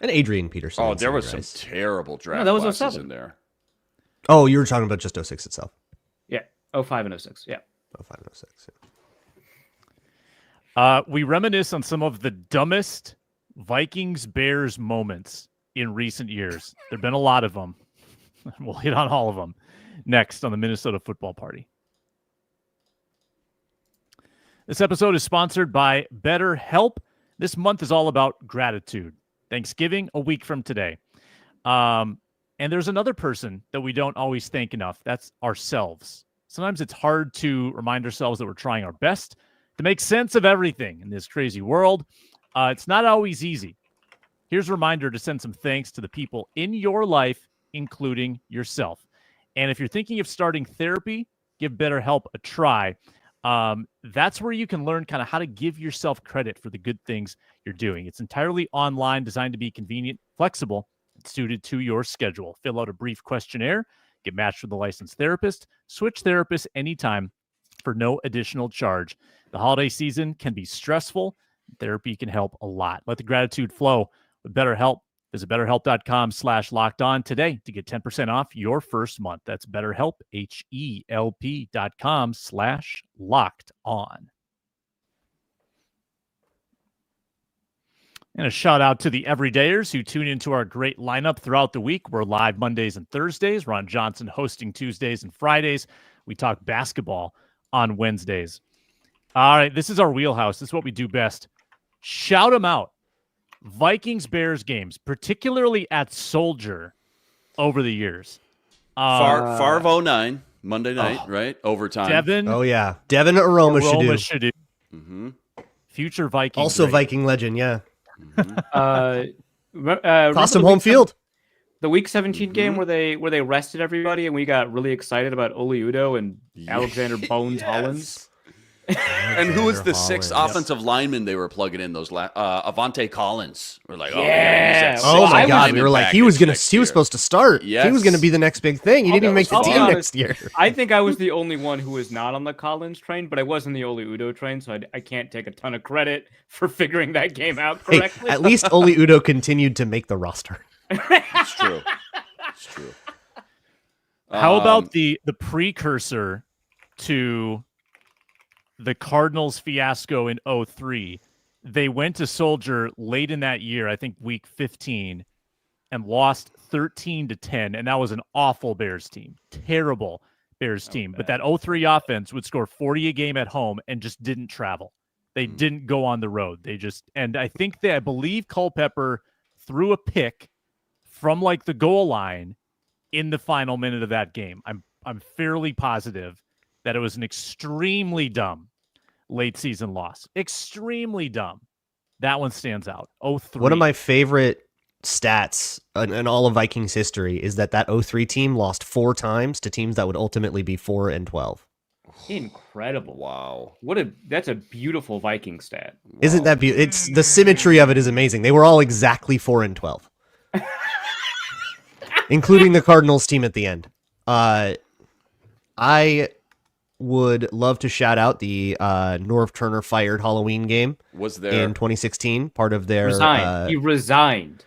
and Adrian Peterson. Oh, and there was Sammy some Rice. terrible draft that was classes 07. in there. Oh, you were talking about just 06 itself. yeah, 05 and 06, yeah. 05 and 06. Yeah. We reminisce on some of the dumbest Vikings Bears moments in recent years. There've been a lot of them. We'll hit on all of them next on the Minnesota Football Party. This episode is sponsored by BetterHelp. This month is all about gratitude. Thanksgiving, a week from today. And there's another person that we don't always thank enough. That's ourselves. Sometimes it's hard to remind ourselves that we're trying our best to make sense of everything in this crazy world. It's not always easy. Here's a reminder to send some thanks to the people in your life, including yourself. And if you're thinking of starting therapy, give BetterHelp a try. That's where you can learn kind of how to give yourself credit for the good things you're doing. It's entirely online, designed to be convenient, flexible, and suited to your schedule. Fill out a brief questionnaire, get matched with a licensed therapist, switch therapists anytime for no additional charge. The holiday season can be stressful. Therapy can help a lot. Let the gratitude flow with BetterHelp. Visit BetterHelp.com/lockedon today to get 10% off your first month. That's BetterHelp, HELP.com/lockedon. And a shout out to the everydayers who tune into our great lineup throughout the week. We're live Mondays and Thursdays. Ron Johnson hosting Tuesdays and Fridays. We talk basketball on Wednesdays. All right, this is our wheelhouse. This is what we do best. Shout them out. Vikings Bears games, particularly at Soldier over the years. Favre 09, Monday night, right? Overtime. Devin Oh, yeah. Devin Aroma should do. Mm-hmm. Future Viking. Also great. Viking legend, yeah. Cost Cost him home field. The Week 17 game where they rested everybody and we got really excited about Oli Udoh and Alexander Bones Hollins. And who was the sixth Hollins. offensive lineman they were plugging in? Those Avante Collins. We're like, oh, Yeah. he's that Oh sixth my God! lineman We were like, back he was next he was year. supposed to start. He was Yes. going to be the next big thing. He didn't even make the I'll be team honest. next year. I think I was the only one who was not on the Collins train, but I was on the Oli Udoh train, so I can't take a ton of credit for figuring that game out Hey, correctly. at least Oli Udoh continued to make the roster. It's true. It's true. How about the precursor to the Cardinals fiasco in 03? They went to Soldier late in that year, I think week 15, and lost 13-10. And that was an awful Bears team. Terrible Bears team. But that 03 offense would score 40 a game at home and just didn't travel. They didn't go on the road. And I think I believe Culpepper threw a pick from like the goal line in the final minute of that game. I'm fairly positive that it was an extremely dumb late season loss. Extremely dumb. That one stands out. 03. One of my favorite stats in all of Vikings history is that 03 team lost 4 times to teams that would ultimately be 4-12. Incredible. Wow. That's a beautiful Viking stat. Isn't that beautiful? It's the symmetry of it is amazing. They were all exactly 4-12, including the Cardinals team at the end. I would love to shout out the Norv Turner fired Halloween game. Was there in 2016 part of their Resigned. He resigned.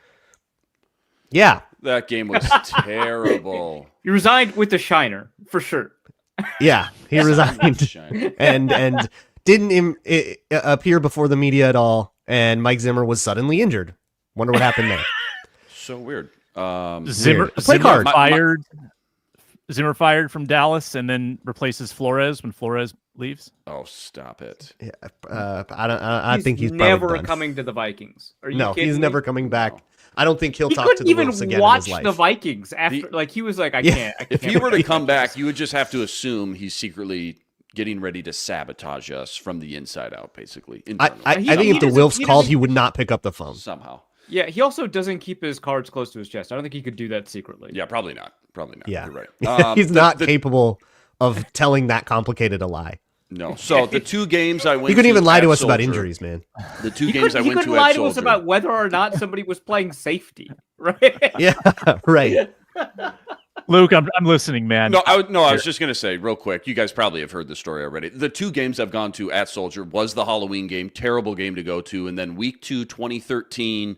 Yeah, that game was terrible. He resigned with the shiner for sure. Yeah, he resigned and didn't appear before the media at all. And Mike Zimmer was suddenly injured. Wonder what happened there. So weird. Zimmer fired. Zimmer fired from Dallas and then replaces Flores when Flores leaves. Oh, stop it! Yeah, I think he's never probably done. coming to the Vikings. Are you No, kidding he's me? never coming back. I don't think he'll He talk to couldn't the even Wolves again watch in his life. the Vikings after. He was like, I can't. If he were to come back, you would just have to assume he's secretly getting ready to sabotage us from the inside out, basically. I think if the Wolves called, he would not pick up the phone. Somehow. Yeah, he also doesn't keep his cards close to his chest. I don't think he could do that secretly. Yeah, probably not. Probably not. Yeah, You're right. He's not capable of telling that complicated a lie. No. So the 2 games I went to. He couldn't even lie to us Soldier, about injuries, man. The 2 games I went to. He couldn't lie to us about whether or not somebody was playing safety, right? Yeah, right. Luke, I'm listening, man. I was just going to say real quick, you guys probably have heard the story already. The 2 games I've gone to at Soldier was the Halloween game, terrible game to go to, and then week 2, 2013,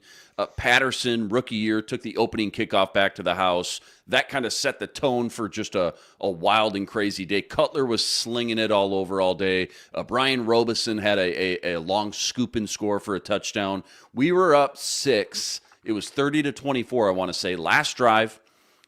Patterson, rookie year, took the opening kickoff back to the house. That kind of set the tone for just a wild and crazy day. Cutler was slinging it all over all day. Brian Robeson had a long scoop and score for a touchdown. We were up 6. It was 30-24, I want to say. Last drive.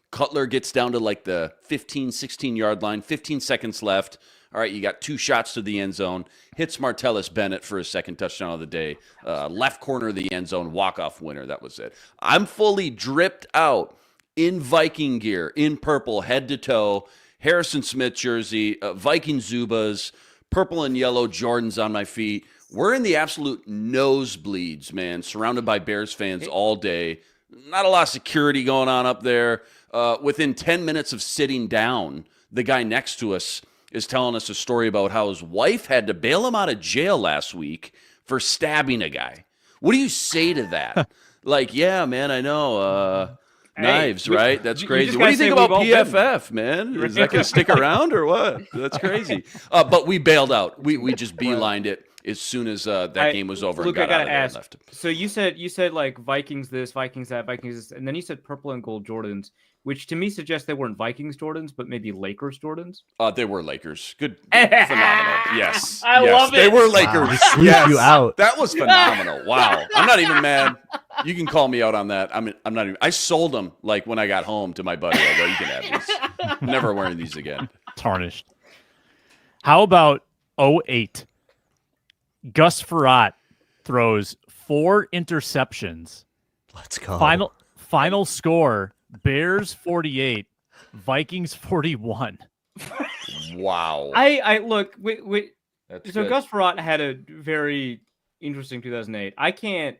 Cutler gets down to like the 15, 16-yard line, 15 seconds left. All right, you got 2 shots to the end zone. Hits Martellus Bennett for his second touchdown of the day. Left corner of the end zone, walk-off winner. That was it. I'm fully dripped out in Viking gear, in purple, head to toe. Harrison Smith jersey, Viking Zubas, purple and yellow Jordans on my feet. We're in the absolute nosebleeds, man, surrounded by Bears fans all day. Not a lot of security going on up there. Within 10 minutes of sitting down, the guy next to us is telling us a story about how his wife had to bail him out of jail last week for stabbing a guy. What do you say to that? Like, yeah, man, I know. Knives, right? That's crazy. What do you think about PFF, man? Is that going to stick around or what? That's crazy. But we bailed out. We just beelined it as soon as that game was over. Luke, and got I out gotta of there ask. and left. So you said like Vikings this, Vikings that, Vikings this, and then you said purple and gold Jordans, which to me suggests they weren't Vikings Jordans, but maybe Lakers Jordans. They were Lakers. Good, phenomenal. Yes, I love it. They were Lakers. Wow, yes. you out. That was phenomenal. Wow, I'm not even mad. You can call me out on that. I'm not even. I sold them like when I got home to my buddy. I go, you can have these. Never wearing these again. Tarnished. How about 08? Gus Frerotte throws 4 interceptions. Let's go. Final score: Bears 48, Vikings 41. Wow. I look. That's So good. Gus Frerotte had a very interesting 2008. I can't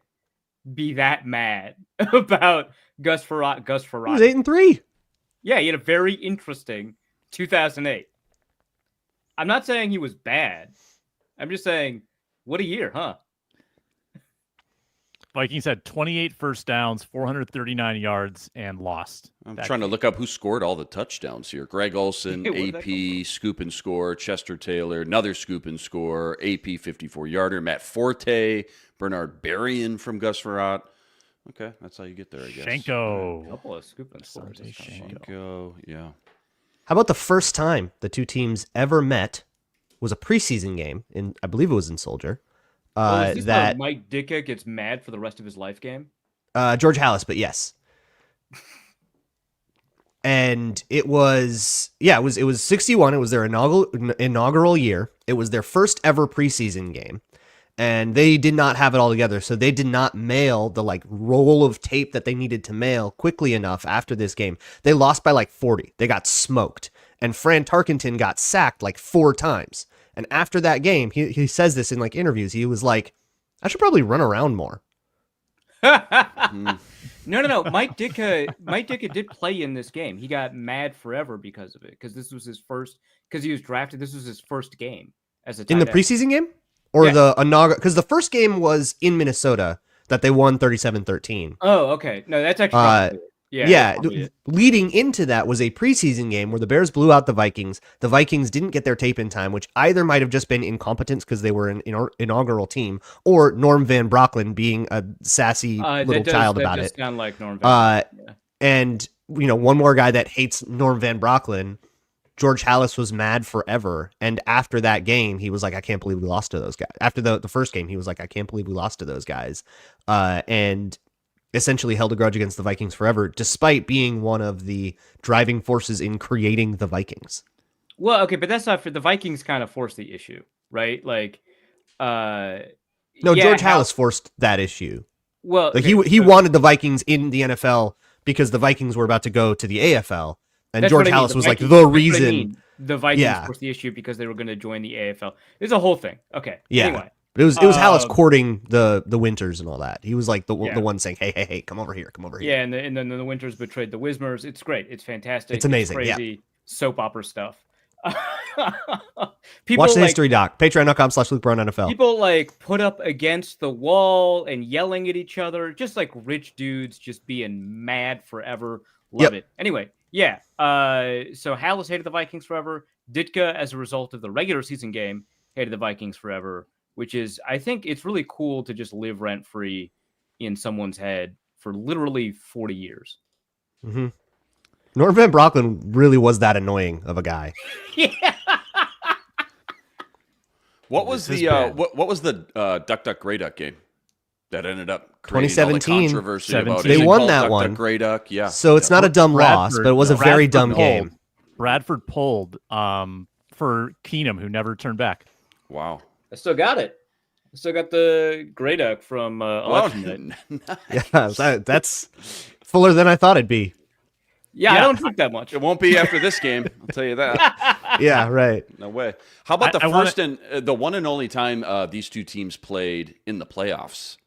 be that mad about Gus Frerotte. It was 8-3. Yeah, he had a very interesting 2008. I'm not saying he was bad. I'm just saying, what a year, huh? Vikings had 28 first downs, 439 yards, and lost. I'm that trying to game. look up who scored all the touchdowns here. Greg Olson, Hey, where'd that AP, scoop and score. Chester Taylor, another scoop and score. AP 54-yarder. Matt Forte, Bernard Berrien from Gus Frerotte. Okay, that's how you get there, I guess. Shenko. Couple of scoop and scores. Asante Shenko. Shenko, yeah. How about the first time the 2 teams ever met was a preseason game in, I believe it was in Soldier. Is this That the Mike Ditka gets mad for the rest of his life game? George Halas, but yes. And it was 61. It was their inaugural year. It was their first ever preseason game. And they did not have it all together, so they did not mail the like roll of tape that they needed to mail quickly enough after this game. They lost by like 40. They got smoked. And Fran Tarkenton got sacked like 4 times. And after that game, he says this in like interviews. He was like, I should probably run around more. No. Mike Ditka did play in this game. He got mad forever because of it, because this was his first. Because he was drafted. This was his first game as a tight In the end. preseason game? Or Yeah. the inaugural? Because the first game was in Minnesota that they won 37-13. Oh, okay. No, that's actually probably it. Yeah. Yeah, that's probably it. leading into that was a preseason game where the Bears blew out the Vikings. The Vikings didn't get their tape in time, which either might have just been incompetence because they were an inaugural team, or Norm Van Brocklin being a sassy little child about it. Sound like Norm Van Brocklin, yeah. And one more guy that hates Norm Van Brocklin, George Halas, was mad forever. And after that game, he was like, I can't believe we lost to those guys. After the first game, he was like, I can't believe we lost to those guys. And essentially held a grudge against the Vikings forever, despite being one of the driving forces in creating the Vikings. Well, okay, but that's not for the Vikings. Kind of forced the issue, right? Like, No, yeah, George Halas forced that issue. Well, Like okay, he wanted the Vikings in the NFL because the Vikings were about to go to the AFL, and that's George what I mean, Halas was Vikings- like the that's what I reason. mean. The Vikings Yeah. forced the issue because they were going to join the AFL. There's a whole thing. Okay. Yeah. Anyway. It was Halas courting the Winters and all that. He was like the Yeah. one saying, hey, come over here. Yeah, and then the Winters betrayed the Wismers. It's great. It's fantastic. It's amazing, yeah. Crazy soap opera stuff. People Watch the like, history doc. Patreon.com/LukeBrownNFL. people like put up against the wall and yelling at each other, just like rich dudes just being mad forever. Love it. Anyway, yeah. So Halas hated the Vikings forever. Ditka, as a result of the regular season game, hated the Vikings forever, which is, I think it's really cool to just live rent free in someone's head for literally 40 years. Mm-hmm. Norm Van Brocklin really was that annoying of a guy. Yeah. What was the Duck Duck Grey Duck game that ended up creating all the 2017. controversy about it? They Is it won called that Duck one. Duck Grey Duck, yeah. So it's not a dumb loss, but it was a very Bradford dumb pulled. game. Bradford pulled for Keenum, who never turned back. Wow. I still got it. I still got the Grey Duck from election night. Yeah, that's fuller than I thought it'd be. Yeah, I don't drink that much. It won't be after this game, I'll tell you that. Yeah, right. No way. How about the I first and the one and only time these two teams played in the playoffs?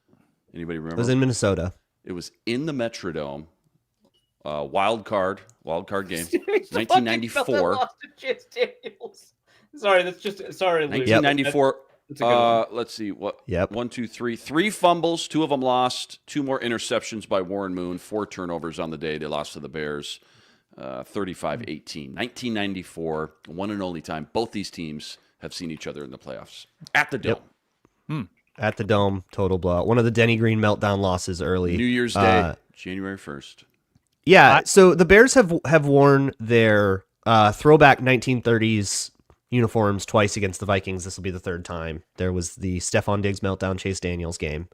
Anybody remember? It was in Minnesota. It was in the Metrodome. Wild card game. It's the fucking fella 1994. lost to Chase Daniels. Sorry, that's just sorry. Luke. 1994. That's a good one. Let's see. What? Yep. 1, 2, 3. 3 fumbles. 2 of them lost. 2 more interceptions by Warren Moon. 4 turnovers on the day. They lost to the Bears 35-18. 1994. One and only time. Both these teams have seen each other in the playoffs. At the Dome. Yep. At the Dome, total blowout. One of the Denny Green meltdown losses early. New Year's Day, January 1st. Yeah, so the Bears have worn their throwback 1930s uniforms twice against the Vikings. This will be the third time. There was the Stephon Diggs meltdown Chase Daniels game.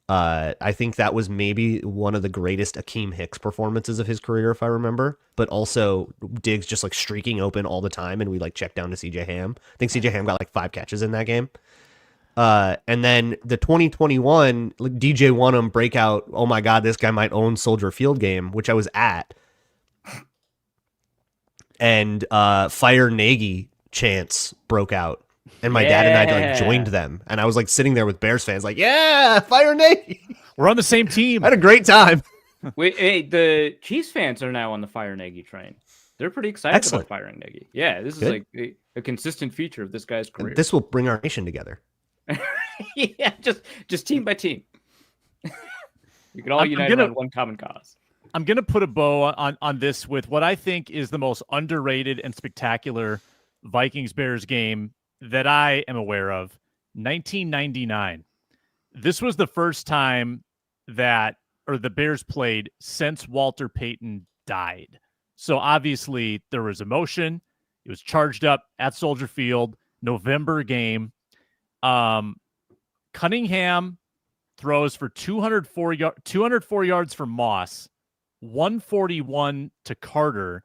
I think that was maybe one of the greatest Akeem Hicks performances of his career, if I remember. But also Diggs just like streaking open all the time, and we like checked down to CJ Ham. I think CJ Ham got like 5 catches in that game. And then the 2021 DJ Wonnum breakout, oh my God, this guy might own Soldier Field game, which I was at. And Fire Nagy chants broke out. And my dad and I like joined them. And I was like sitting there with Bears fans like, yeah, Fire Nagy. We're on the same team. I had a great time. Wait, hey, the Chiefs fans are now on the Fire Nagy train. They're pretty excited Excellent. about firing Nagy. Yeah, this Good. is like a consistent feature of this guy's career. This will bring our nation together. Yeah, just team by team. You can all I'm unite gonna- around one common cause. I'm going to put a bow on this with what I think is the most underrated and spectacular Vikings-Bears game that I am aware of. 1999. This was the first time the Bears played since Walter Payton died. So obviously there was emotion. It was charged up at Soldier Field, November game. Cunningham throws for 204 yards for Moss, 141 to Carter.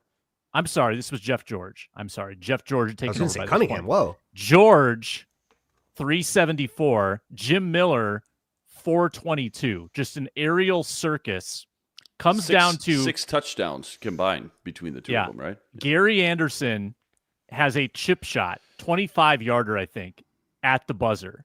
I'm sorry, this was Jeff George. I'm sorry, Jeff George I takes was over going to say by this Cunningham. point. Whoa. George, 374. Jim Miller, 422. Just an aerial circus. Comes down to 6 touchdowns combined between the two of them, right? Gary Anderson has a chip shot, 25-yarder, I think, at the buzzer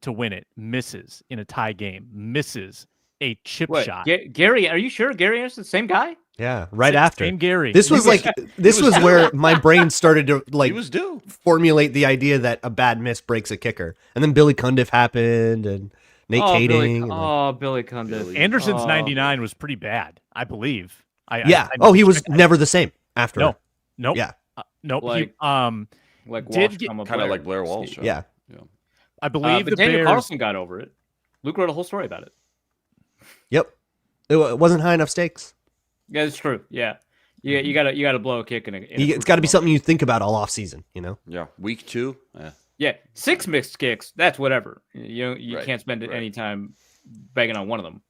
to win it. Misses in a tie game. Misses. a chip What, shot. Gary, are you sure Gary Anderson, same guy? Yeah, right after. Same Gary. This was where my brain started to He like was due. formulate the idea that a bad miss breaks a kicker. And then Billy Cundiff happened and Nate Kading. Billy Cundiff. Anderson's 99 was pretty bad, I believe. He was never the same after. Nope. Yeah. Nope. Like Did Walsh, get- comma Kind of Blair. like Blair Walsh. Right? Yeah. I believe But the Daniel Bears. Carlson got over it. Luke wrote a whole story about it. Yep. It wasn't high enough stakes. Yeah, it's true. Yeah. You gotta blow a kick in a It's got to be something you think about all off season, you know? Yeah. Week 2. Yeah, 6 mixed kicks. That's whatever. You Right, can't spend any time banging on one of them.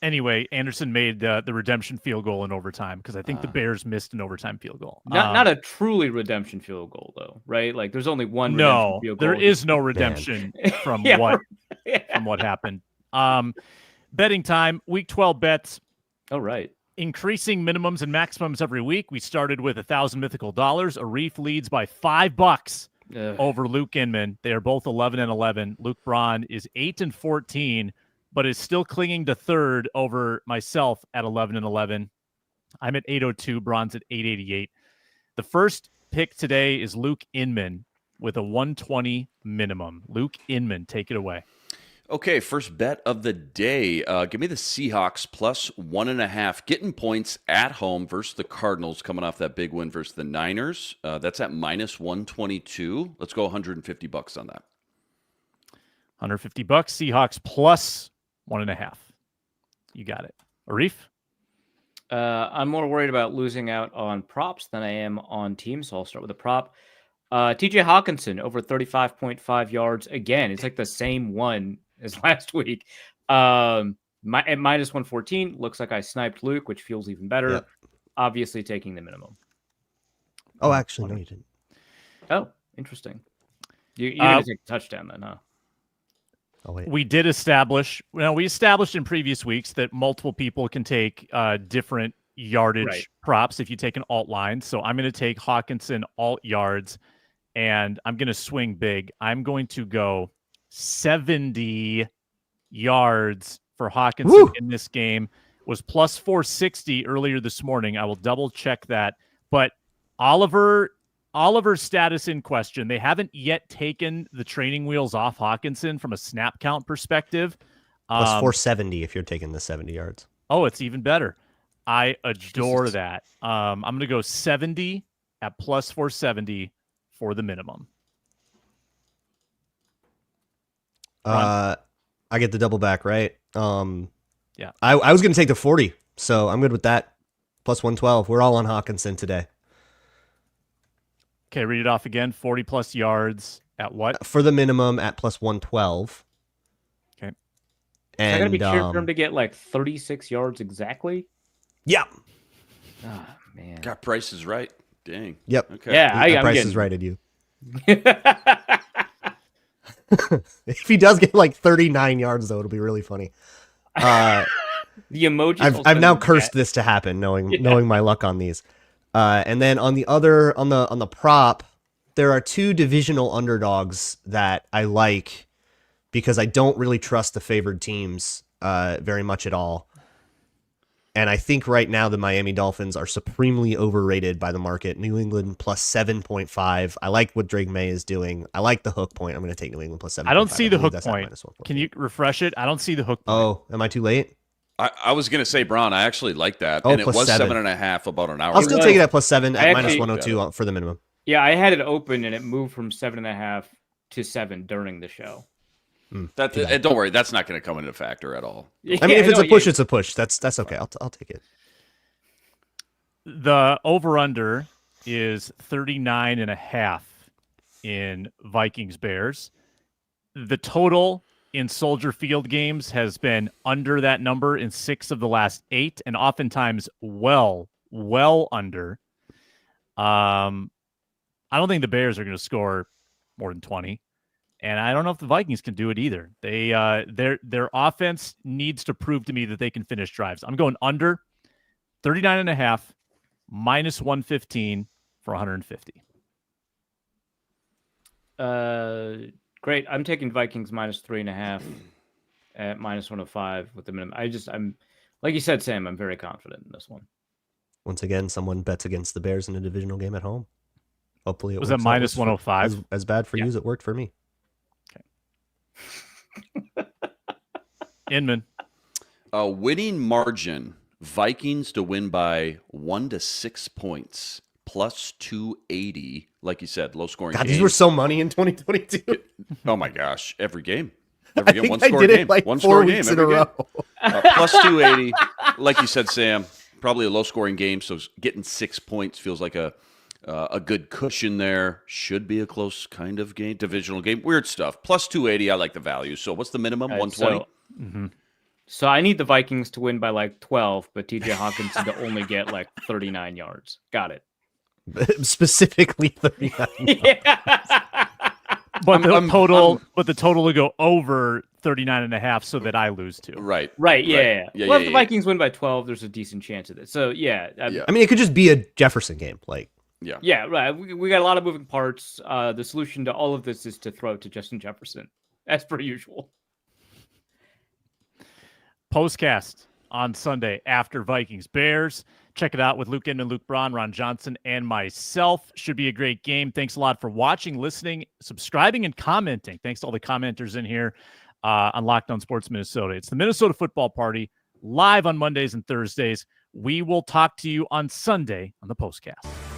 Anyway, Anderson made the redemption field goal in overtime because I think the Bears missed an overtime field goal. Not a truly redemption field goal though, right? Like there's only one. No, redemption field goal. there is no redemption from Yeah, from what happened. Betting time, week 12 bets. Oh, right. Increasing minimums and maximums every week. We started with $1,000 mythical dollars. Arif leads by $5 over Luke Inman. They are both 11-11. Luke Braun is 8-14, but is still clinging to third over myself at 11-11. I'm at 802. Braun's at 888. The first pick today is Luke Inman with a 120 minimum. Luke Inman, take it away. Okay, first bet of the day. Give me the Seahawks plus 1.5. Getting points at home versus the Cardinals coming off that big win versus the Niners. That's at minus 122. Let's go $150 on that. $150. Seahawks plus 1.5. You got it. Arif? I'm more worried about losing out on props than I am on teams, so I'll start with a prop. TJ Hawkinson over 35.5 yards again. It's like the same one as last week. At minus 114, looks like I sniped Luke, which feels even better. Yep. Obviously taking the minimum. Oh, actually, no, you didn't. Oh, interesting. You're going to take a touchdown then, huh? Oh, wait. We established in previous weeks that multiple people can take different yardage props if you take an alt line. So I'm going to take Hawkinson alt yards, and I'm going to swing big. I'm going to go 70 yards for Hawkinson in this game. Was plus 460 earlier this morning. I will double check that. But Oliver's status in question. They haven't yet taken the training wheels off Hawkinson from a snap count perspective. Plus 470 if you're taking the 70 yards. Oh, it's even better. I adore that. I'm going to go 70 at plus 470 for the minimum. I get the double back, right? Yeah. I was going to take the 40, so I'm good with that. Plus 112. We're all on Hawkinson today. Okay, read it off again. 40 plus yards at what? For the minimum at plus 112. Okay. And I got to be sure for him to get like 36 yards exactly. Yeah. Oh, man. Got prices right. Dang. Yep. Okay. Yeah, I'm Price getting... is right at you. If he does get like 39 yards, though, it'll be really funny. The emojis. I've now cursed this to happen, knowing my luck on these. And then on the prop, there are two divisional underdogs that I like because I don't really trust the favored teams very much at all. And I think right now the Miami Dolphins are supremely overrated by the market. New England plus 7.5. I like what Drake May is doing. I like the hook point. I'm going to take New England plus 7.5. I don't see the hook that's point. -1.4. Can you refresh it? I don't see the hook point. Oh, am I too late? I was going to say, Braun, I actually like that. Oh, and it plus was 7. 7.5 about an hour I'll still ago. take it at plus 7 at I minus actually- 102 for the minimum. Yeah, I had it open and it moved from 7.5 to 7 during the show. Don't worry, that's not going to come into factor at all. I mean, if it's a push, it's a push. That's okay. I'll take it. The over-under is 39.5 in Vikings Bears. The total in Soldier Field games has been under that number in 6 of the last 8, and oftentimes well under. I don't think the Bears are going to score more than 20, and I don't know if the Vikings can do it either. They their offense needs to prove to me that they can finish drives. I'm going under 39.5. minus 115 for 150. Great. I'm taking Vikings minus 3.5. at -105 with the minimum. I'm like you said, Sam, I'm very confident in this one. Once again, someone bets against the Bears in a divisional game at home. Hopefully, it Was that works out -105? as bad for you as it worked for me. Inman. Winning margin, Vikings to win by 1 to 6 points, +280. Like you said, low scoring. God, these were so money in 2022. Oh my gosh, every game. I Every game, think one I score did game. it like One 4 score weeks game in a every game. row. +280. Like you said, Sam, probably a low scoring game. So getting 6 points feels like a good cushion there. Should be a close kind of game, divisional game. Weird stuff. +280. I like the value. So what's the minimum? 120. So I need the Vikings to win by like 12, but TJ Hawkinson to only get like 39 yards. Got it. Specifically 39. Yeah. But the total will go over 39.5 so that I lose too. Right. Right. Yeah. Yeah, Well, yeah, if the yeah. Vikings win by 12, there's a decent chance of it. So yeah. Yeah. I mean, it could just be a Jefferson game. Like, Yeah. Yeah. Right. We got a lot of moving parts. The solution to all of this is to throw it to Justin Jefferson, as per usual. Postcast on Sunday after Vikings Bears. Check it out with Luke Inman, Luke Braun, Ron Johnson, and myself. Should be a great game. Thanks a lot for watching, listening, subscribing, and commenting. Thanks to all the commenters in here on Locked On Sports Minnesota. It's the Minnesota Football Party, live on Mondays and Thursdays. We will talk to you on Sunday on the Postcast.